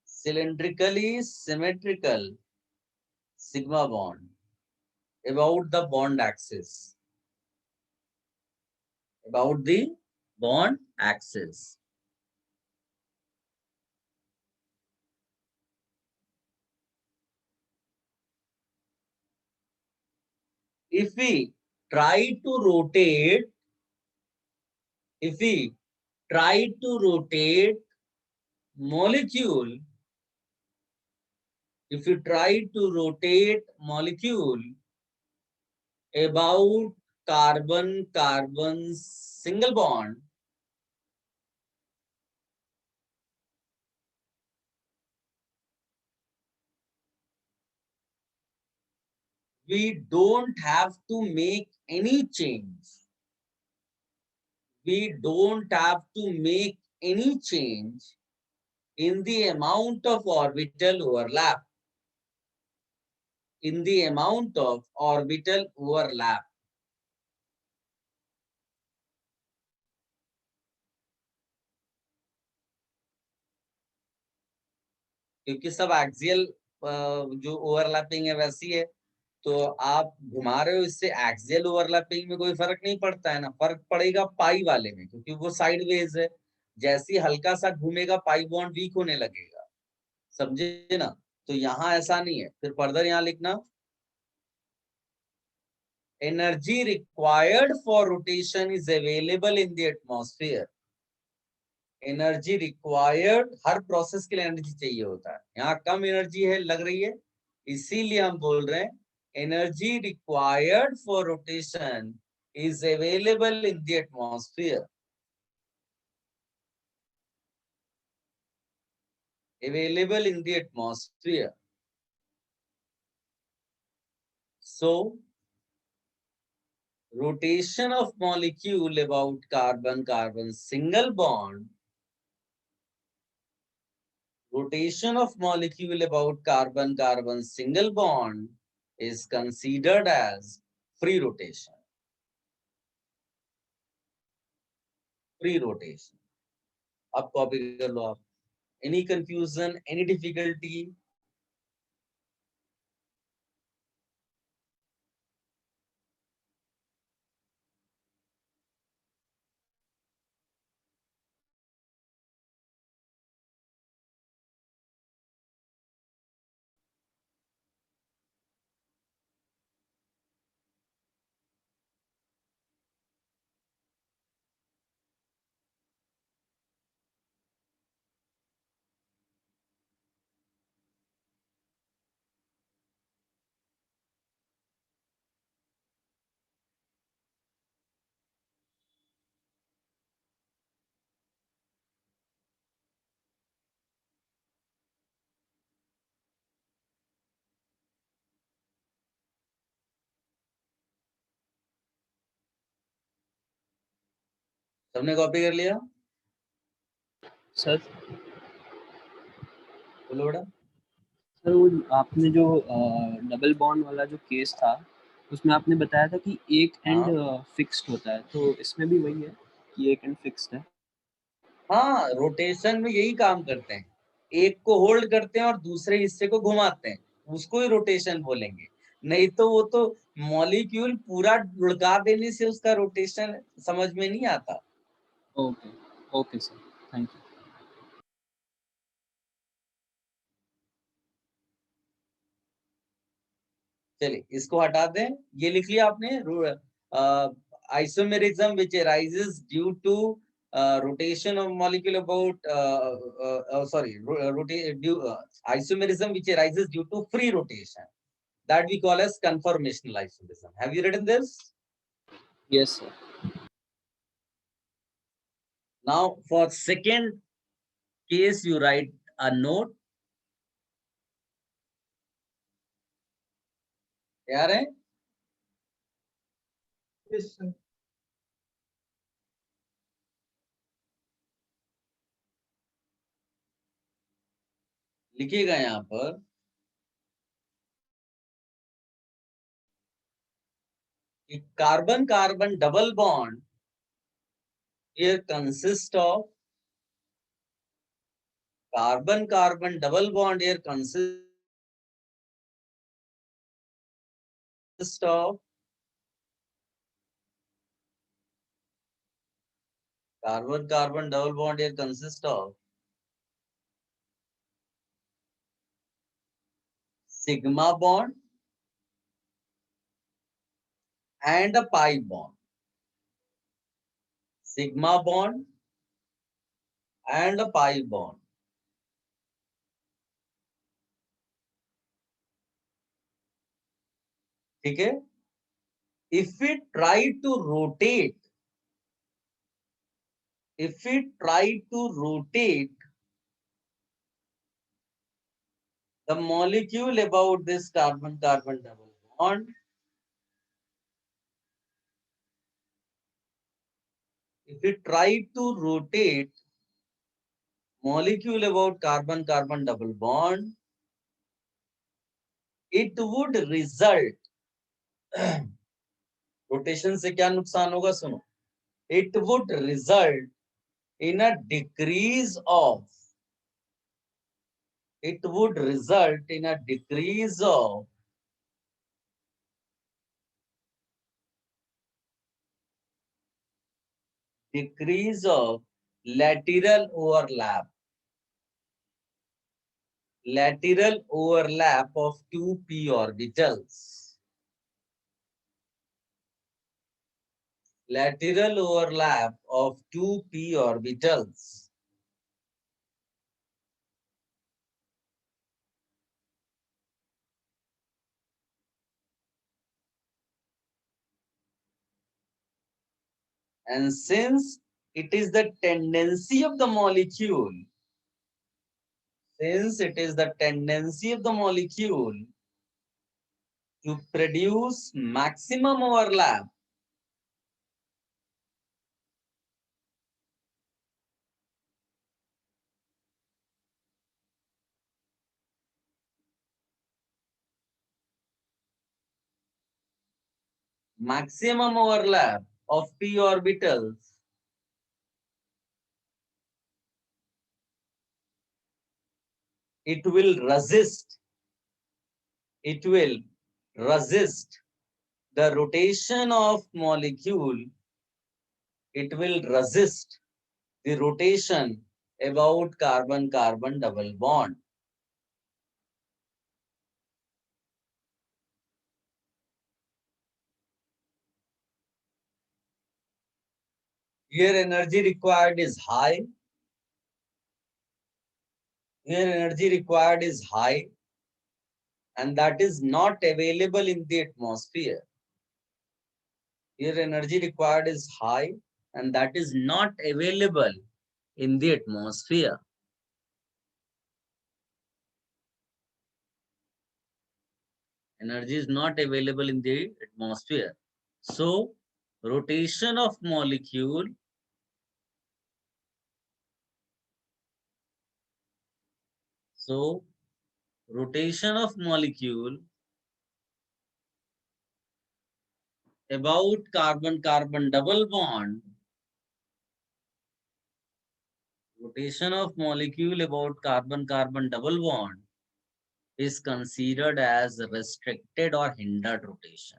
S1: Cylindrically symmetrical sigma bond about the bond axis. About the bond axis. If we try to rotate, molecule, if you try to rotate molecule about carbon-carbon single bond, we don't have to make any change. We don't have to make any change in the amount of orbital overlap. In the amount of orbital overlap. क्योंकि सब axial जो overlapping है वैसी है, तो आप घुमा रहे हो, इससे एक्सियल ओवरलैपिंग में कोई फर्क नहीं पड़ता है ना, फर्क पड़ेगा पाई वाले में, क्योंकि वो साइडवेज है। जैसे हल्का सा घूमेगा पाई बॉन्ड वीक होने लगेगा, समझे ना? तो यहाँ ऐसा नहीं है। फिर फर्दर यहाँ लिखना, energy required for rotation is available in the atmosphere. Energy required, her process के लिए एनर्जी चाहिए होता है, यहाँ कम एनर्जी है लग रही है, इसीलिए हम बोल रहे हैं energy required for rotation is available in the atmosphere. Available in the atmosphere. So, rotation of molecule about carbon-carbon single bond, rotation of molecule about carbon-carbon single bond is considered as free rotation. Free rotation. अब copy कर लो आप. Any confusion, any difficulty? सबने copy कर लिया?
S2: Sir
S1: बोलो बेटा.
S2: Sir वो आपने जो डबल बॉन्ड वाला जो केस था उसमें आपने बताया था कि एक एंड फिक्स्ड होता है, तो इसमें भी वही है कि एक एंड फिक्स्ड है.
S1: हाँ, रोटेशन में यही काम करते हैं. एक को होल्ड करते हैं और दूसरे हिस्से को घुमाते हैं, उसको ही रोटेशन बोलेंगे. नहीं तो वो तो मॉलिक्यूल पूरा लुढ़का देने से उसका रोटेशन समझ में नहीं आता.
S2: Okay okay sir, thank you.
S1: चलिए इसको हटा दें. ये लिख लिया आपने. Isomerism which arises due to rotation of molecule about isomerism which arises due to free rotation, that we call as conformational isomerism. Have you written this?
S2: Yes sir.
S1: Now for second case you write a note. तैयार है?
S4: Yes, sir.
S1: लिखिएगा यहाँ पर कि carbon carbon double bond here consists of carbon carbon double bond here consists of carbon carbon double bond here consists of sigma bond and a pi bond. Sigma bond and a pi bond. ठीक है? If we try to rotate the molecule about this carbon carbon double bond, if we try to rotate molecule about carbon carbon double bond, it would result rotation से क्या नुकसान होगा सुनो. It would result in a decrease of lateral overlap of two p orbitals. Lateral overlap of two p orbitals. And since it is the tendency of the molecule, to produce maximum overlap, of p orbitals, it will resist the rotation of molecule. It will resist the rotation about carbon-carbon double bond. Here energy required is high. And that is not available in the atmosphere. Here energy required is high and that is not available in the atmosphere. Energy is not available in the atmosphere. So, rotation of molecule about carbon-carbon double bond, is considered as restricted or hindered rotation.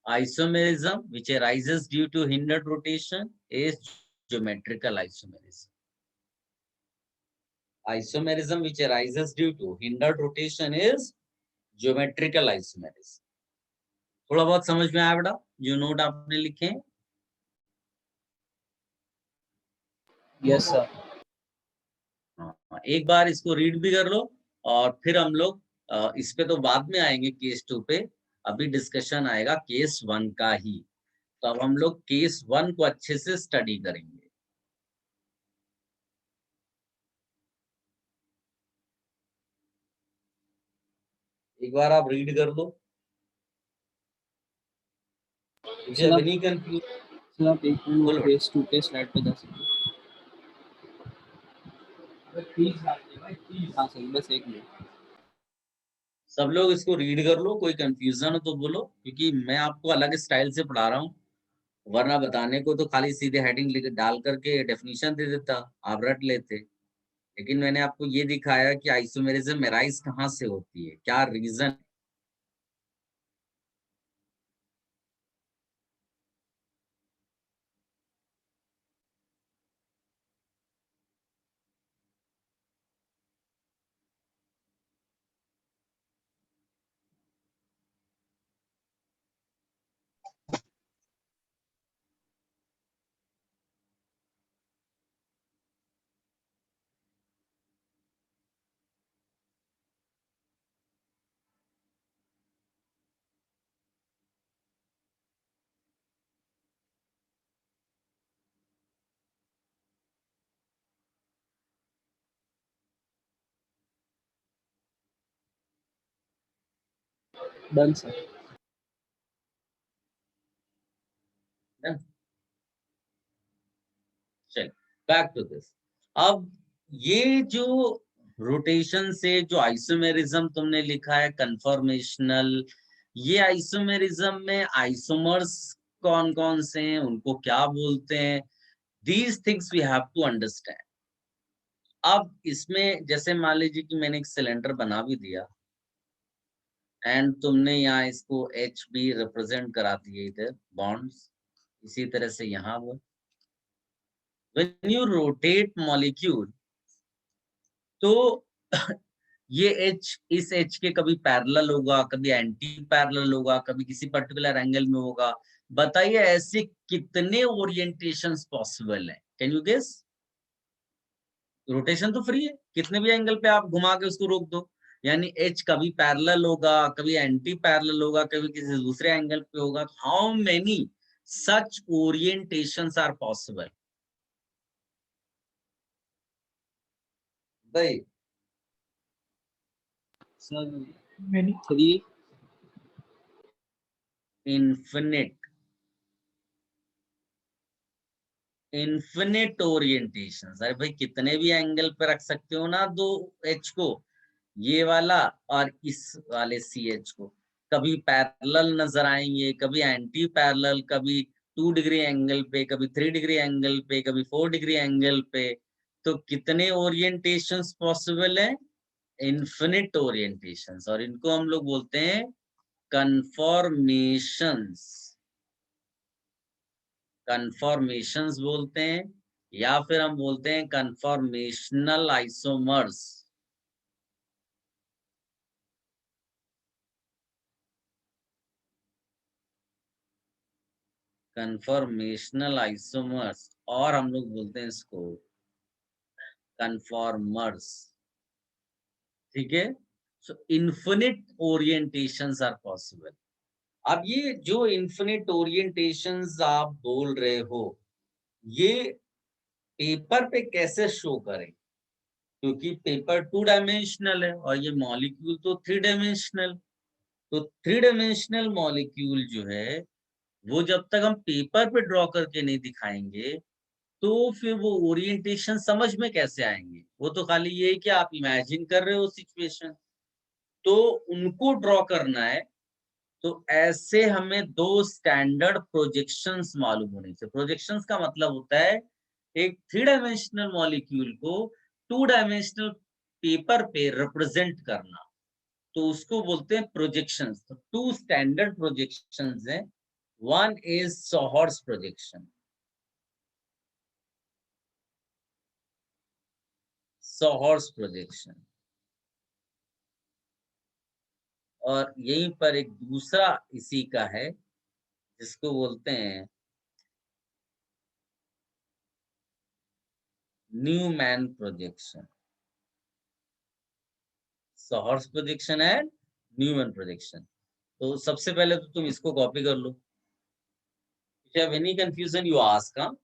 S1: Isomerism, which arises due to hindered rotation, is geometrical isomerism. Isomerism, which arises due to hindered rotation, is geometrical isomerism. थोड़ा बहुत समझ में आया बेटा जो note आपने लिखे हैं?
S2: Yes sir.
S1: एक बार इसको रीड भी कर लो और फिर हम लोग इस पे तो बाद में आएंगे केस 2 पे. अभी डिस्कशन आएगा केस 1 का ही. तो अब हम लोग केस 1 को अच्छे से स्टडी करेंगे. एक बार आप रीड कर लो. मुझे अभी नहीं कंफ्यूज.
S2: सर आप एक मिनट वो केस 2 के स्लाइड पे जा सकते हैं. हाँ सर बस एक मिनट.
S1: सब लोग इसको रीड कर लो. कोई कंफ्यूजन हो तो बोलो क्योंकि मैं आपको अलग स्टाइल से पढ़ा रहा हूँ. वरना बताने को तो खाली सीधे हेडिंग डाल करके डेफिनेशन दे देता, आप रट लेते. लेकिन मैंने आपको ये दिखाया कि आइसोमेरिज्म एराइज कहाँ से होती है, क्या रीजन.
S2: Done sir.
S1: चल बैक टू दिस. अब ये जो रोटेशन से जो आइसोमेरिज्म तुमने लिखा है कन्फॉर्मेशनल, ये आइसोमेरिज्म में आइसोमर्स कौन कौन से हैं, उनको क्या बोलते हैं, these things we have to understand. अब इसमें जैसे मान लीजिए कि मैंने एक सिलेंडर बना भी दिया एंड तुमने यहाँ इसको एच बी रिप्रेजेंट करा दिए इधर बॉन्ड्स. इसी तरह से यहाँ वो when you rotate molecule तो ये H इस H के कभी पैरेलल होगा, कभी एंटी पैरेलल होगा, कभी किसी पर्टिकुलर एंगल में होगा. बताइए ऐसे कितने ओरिएंटेशंस पॉसिबल हैं? Can you guess? रोटेशन तो फ्री है, कितने भी एंगल पे आप घुमा के उसको रोक दो, यानी एच कभी पैरेलल होगा, कभी एंटी पैरेलल होगा, कभी किसी दूसरे एंगल पे होगा। How many such orientations are possible? भाई
S2: सर
S4: Many.
S2: 3।
S1: Infinite orientation. अरे भाई कितने भी एंगल पे रख सकते हो ना दो एच को, ये वाला और इस वाले सी एच को, कभी पैरेलल नजर आएंगे, कभी एंटी पैरेलल, कभी 2 डिग्री एंगल पे, कभी 3 डिग्री एंगल पे, कभी 4 डिग्री एंगल पे। तो कितने ओरिएंटेशंस पॉसिबल है? इन्फिनिट ओरिएंटेशंस, और इनको हम लोग बोलते हैं कन्फॉर्मेशंस। कन्फॉर्मेशंस बोलते हैं, या फिर हम बोलते हैं कन्फॉर्मेशनल आइसोमर्स। कन्फॉर्मेशनल आइसोमर्स, और हम लोग बोलते हैं इसको कन्फॉर्मर्स। ठीक है, सो इन्फिनिट ओरिएंटेशंस आर पॉसिबल। अब ये जो इन्फिनिट ओरिएंटेशंस आप बोल रहे हो, ये पेपर पे कैसे शो करें? क्योंकि पेपर 2 डायमेंशनल है और ये मॉलिक्यूल तो 3 डायमेंशनल। तो 3 डायमेंशनल मॉलिक्यूल जो है, वो जब तक हम पेपर पे ड्रॉ करके नहीं दिखाएंगे, तो फिर वो ओरिएंटेशन समझ में कैसे आएंगे? वो तो खाली ये है कि आप इमेजिन कर रहे हो सिचुएशन, तो उनको ड्रॉ करना है। तो ऐसे हमें 2 स्टैंडर्ड प्रोजेक्शंस मालूम होने चाहिए। प्रोजेक्शंस का मतलब होता है एक 3 डायमेंशनल मॉलिक्यूल को 2 डायमेंशनल पेपर पे रिप्रेजेंट करना, तो उसको बोलते हैं प्रोजेक्शंस। तो 2 स्टैंडर्ड प्रोजेक्शंस हैं। One is sawhorse projection, sawhorse projection, और यहीं पर एक दूसरा इसी का है जिसको बोलते हैं Newman projection. Sawhorse projection and Newman projection. तो सबसे पहले तो तुम इसको कॉपी कर लो। If you have any confusion you ask. हाँ,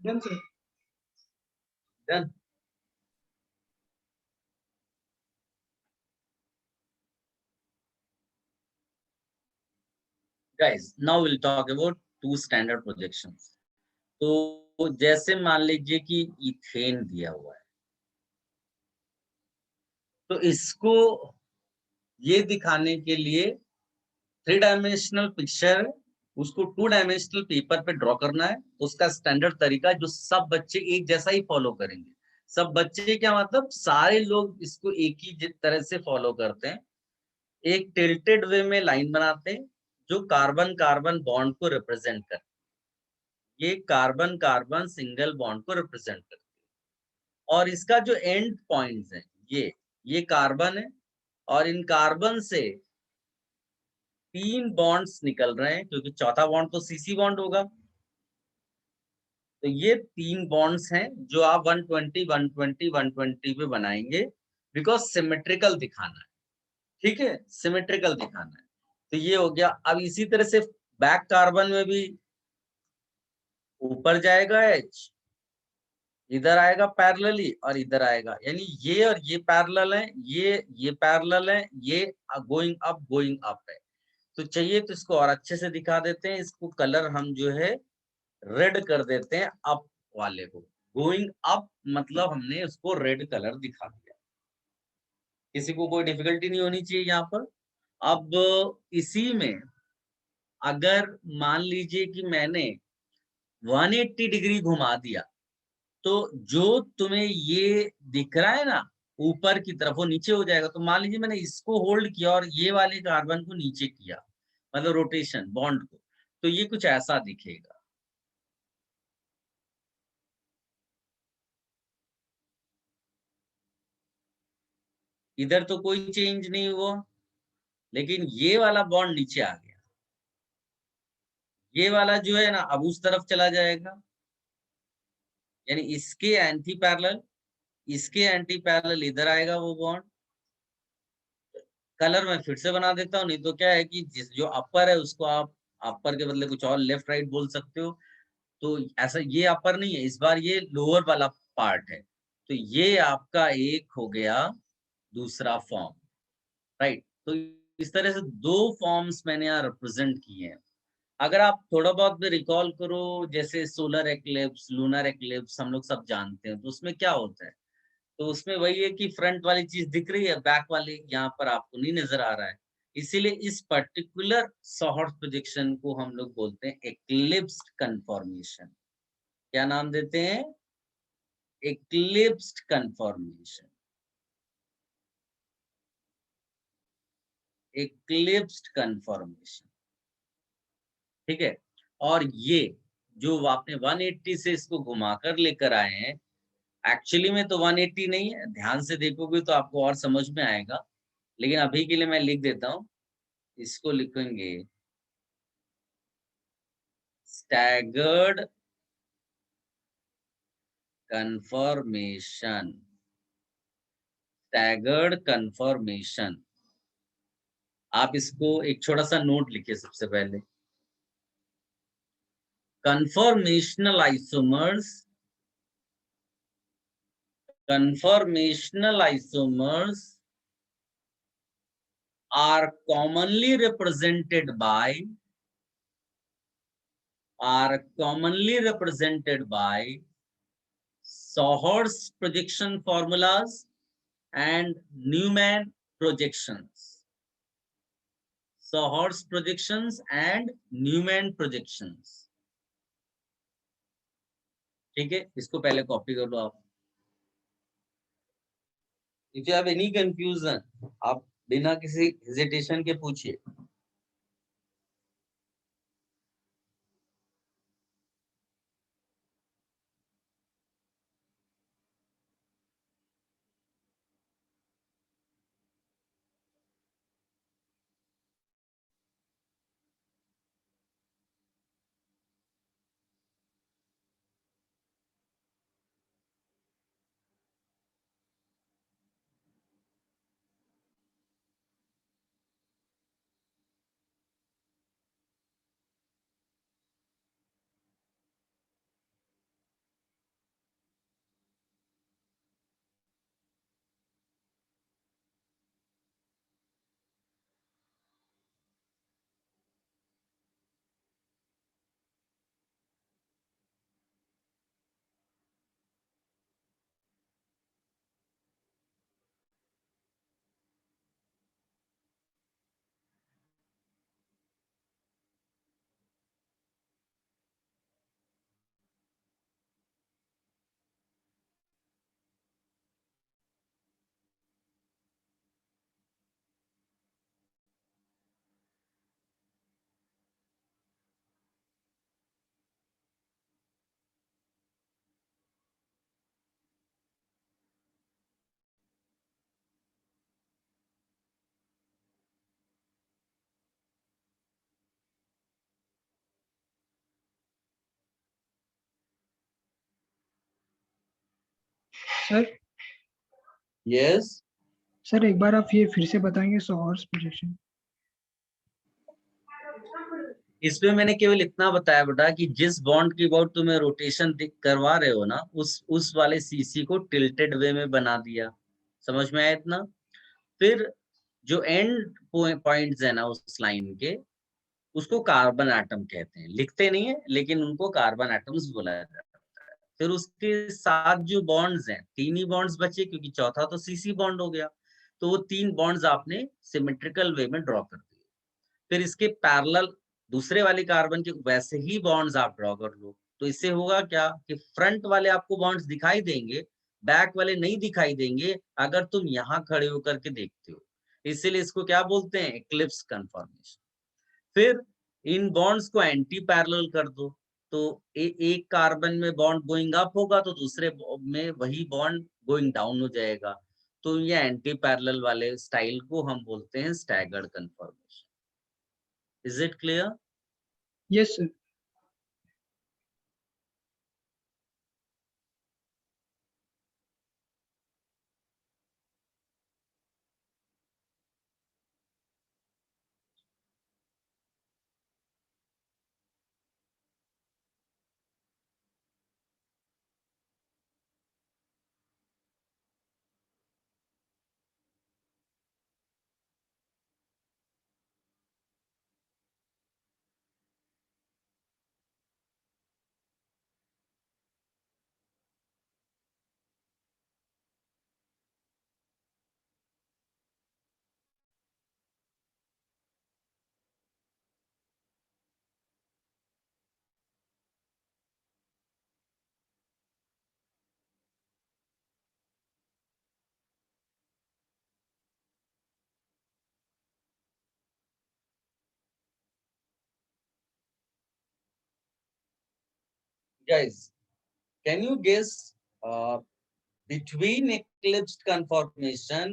S4: Done, sir.
S1: Done. Guys now will talk about 2 standard projections. तो जैसे मान लीजिए कि इथेन दिया हुआ है, तो इसको ये दिखाने के लिए 3 डायमेंशनल पिक्चर, उसको 2 डायमेंशनल पेपर पे ड्रॉ करना है। उसका स्टैंडर्ड तरीका जो सब बच्चे एक जैसा ही फॉलो करेंगे। सब बच्चे क्या मतलब, सारे लोग इसको एक ही तरह से फॉलो करते हैं। एक टिल्टेड वे में लाइन बनाते हैं जो कार्बन कार्बन बॉन्ड को रिप्रेजेंट करते हैं। ये कार्बन कार्बन सिंगल बॉन्ड को रिप्रेजेंट करते हैं, और इसका जो एंड पॉइंट्स है, ये कार्बन है और इन कार्बन से 3 बॉन्ड्स निकल रहे हैं, क्योंकि चौथा बॉन्ड तो सीसी बॉन्ड होगा। तो ये 3 बॉन्ड्स हैं जो आप 120 120 120 पे बनाएंगे, बिकॉज सिमेट्रिकल दिखाना है। ठीक है, सिमेट्रिकल दिखाना है। तो ये हो गया। अब इसी तरह से बैक कार्बन में भी ऊपर जाएगा H, इधर आएगा पैरेलली और इधर आएगा, यानी ये और ये पैरेलल है, ये पैरेलल है, ये गोइंग अप है। तो चाहिए तो इसको और अच्छे से दिखा देते हैं। इसको कलर हम जो है रेड कर देते हैं, अप वाले को। गोइंग अप मतलब हमने उसको रेड कलर दिखा दिया। किसी को कोई डिफिकल्टी नहीं होनी चाहिए यहाँ पर। अब इसी में अगर मान लीजिए कि मैंने 180 डिग्री घुमा दिया, तो जो तुम्हें ये दिख रहा है ना ऊपर की तरफ, वो नीचे हो जाएगा। तो मान लीजिए मैंने इसको होल्ड किया और ये वाले कार्बन को नीचे किया, मतलब रोटेशन बॉन्ड को, तो ये कुछ ऐसा दिखेगा। इधर तो कोई चेंज नहीं हुआ, लेकिन ये वाला बॉन्ड नीचे आ गया। ये वाला जो है ना अब उस तरफ चला जाएगा, यानी इसके एंटी पैरेलल, इसके एंटी पैरेलल इधर आएगा वो बॉन्ड। कलर मैं फिर से बना देता हूँ, नहीं तो क्या है कि जिस जो अपर है उसको आप अपर के बदले कुछ और लेफ्ट राइट बोल सकते हो। तो ऐसा ये अपर नहीं है, इस बार ये लोअर वाला पार्ट है। तो ये आपका एक हो गया दूसरा फॉर्म, राइट। तो इस तरह से 2 फॉर्म्स मैंने यहाँ रिप्रेजेंट किए हैं। अगर आप थोड़ा बहुत भी रिकॉल करो, जैसे सोलर एक्लिप्स, लूनर एक्लिप्स हम लोग सब जानते हैं, तो उसमें क्या होता है? तो उसमें वही है कि फ्रंट वाली चीज दिख रही है, बैक वाली यहाँ पर आपको नहीं नजर आ रहा है। इसीलिए इस पर्टिकुलर सॉहर्ट्ज प्रोजेक्शन को हम लोग बोलते हैं एक्लिप्स्ड कन्फॉर्मेशन। क्या नाम देते हैं? एक्लिप्स्ड कन्फॉर्मेशन। एक्लिप्स्ड कन्फॉर्मेशन, ठीक है। और ये जो आपने 180 से इसको घुमाकर लेकर आए हैं, एक्चुअली में तो 180 नहीं है, ध्यान से देखोगे तो आपको और समझ में आएगा। लेकिन अभी के लिए मैं लिख देता हूँ, इसको लिखेंगे स्टैगर्ड कन्फर्मेशन। स्टैगर्ड कन्फर्मेशन, आप इसको एक छोटा सा नोट लिखिए सबसे पहले। Conformational isomers, conformational isomers are commonly represented by Sohor's projection formulas and Newman projections. Sohor's projections and Newman projections. ठीक है, इसको पहले कॉपी कर लो आप। If you have any confusion, आप बिना किसी हेजिटेशन के पूछिए।
S4: सर
S1: यस,
S4: सर एक बार आप ये फिर से बताएंगे सॉर्स प्रोजेक्शन।
S1: इसमें मैंने केवल इतना बताया बेटा कि जिस बॉन्ड की बात तुम्हें रोटेशन करवा रहे हो ना, उस वाले सीसी को टिल्टेड वे में बना दिया। समझ में आया इतना? फिर जो एंड पॉइंट्स है ना उस लाइन के, उसको कार्बन एटम कहते हैं। लिखते नहीं है लेकिन उनको कार्बन एटम्स बोला जाता है। फिर उसके साथ जो बॉन्ड्स हैं, 3 ही बॉन्ड्स बचे क्योंकि चौथा तो सीसी बॉन्ड हो गया। तो वो 3 बॉन्ड्स आपने सिमेट्रिकल वे में ड्रॉ कर दिए। फिर इसके पैरेलल दूसरे वाले कार्बन के वैसे ही बॉन्ड्स आप ड्रॉ कर लो। तो इससे होगा क्या कि फ्रंट वाले आपको बॉन्ड्स दिखाई देंगे, बैक वाले नहीं दिखाई देंगे अगर तुम यहाँ खड़े होकर के देखते हो। इसीलिए इसको क्या बोलते हैं? Eclipse conformation. फिर इन बॉन्ड्स को एंटी पैरेलल कर दो, तो एक कार्बन में बॉन्ड गोइंग अप होगा तो दूसरे में वही बॉन्ड गोइंग डाउन हो जाएगा। तो ये एंटी पैरेलल वाले स्टाइल को हम बोलते हैं staggered conformation. Is it clear?
S4: Yes sir.
S1: Guys, can you guess between eclipsed conformation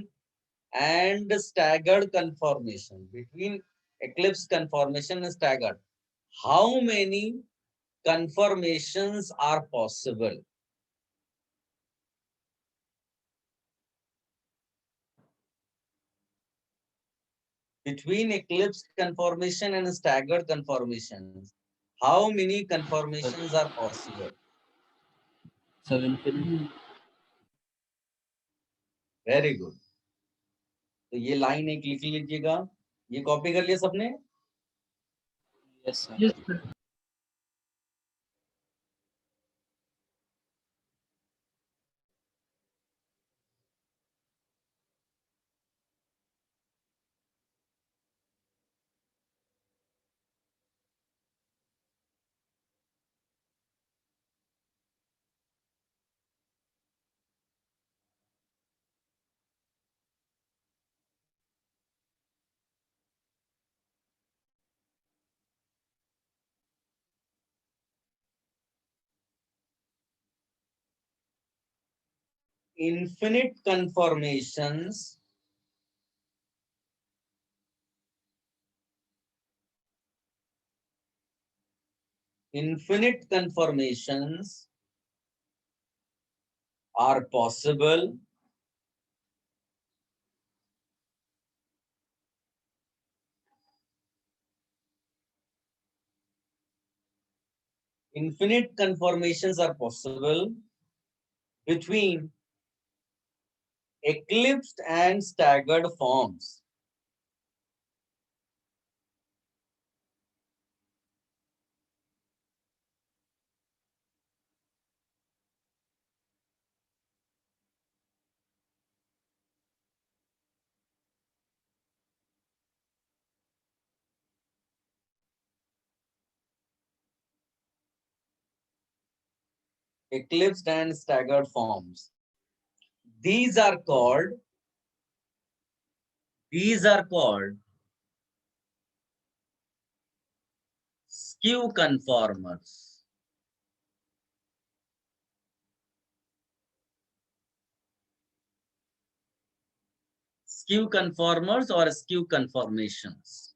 S1: and staggered conformation, between eclipsed conformation and staggered, how many conformations are possible? Between eclipsed conformation and staggered conformations, how many conformations are possible?
S2: 7
S1: Very good. तो ये line एक लिख लीजिएगा। ये copy कर लिया सबने?
S2: Yes sir.
S4: Yes sir.
S1: Infinite conformations are possible between eclipsed and staggered forms. Eclipsed and staggered forms. These are called skew conformers. Skew conformers or skew conformations.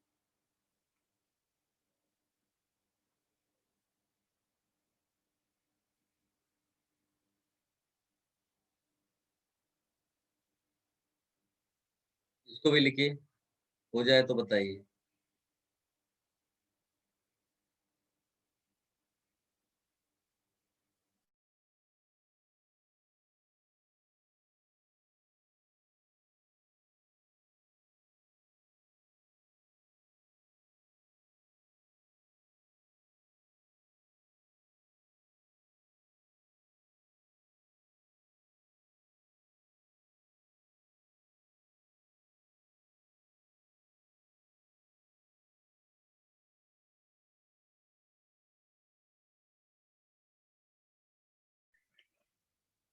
S1: इसको भी लिखिए, हो जाए तो बताइए।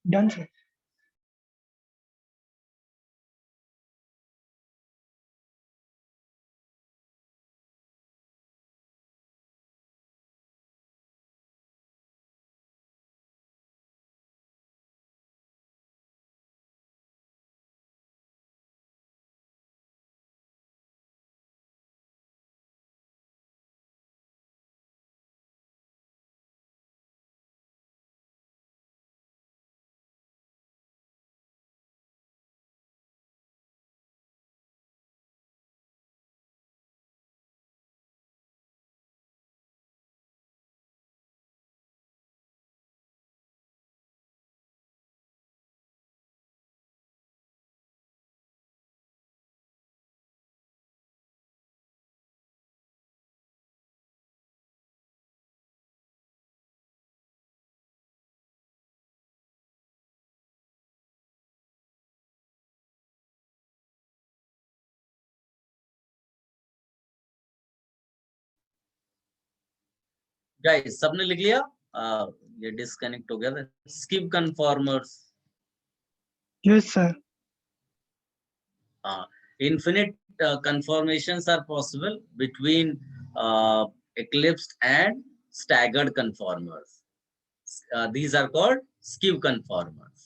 S4: Done sir.
S1: गाइस सबने लिख लिया? ये डिस्कनेक्ट हो गया था। Skip conformers,
S4: yes sir.
S1: infinite conformations are possible between eclipsed and staggered conformers. These are called skew conformers.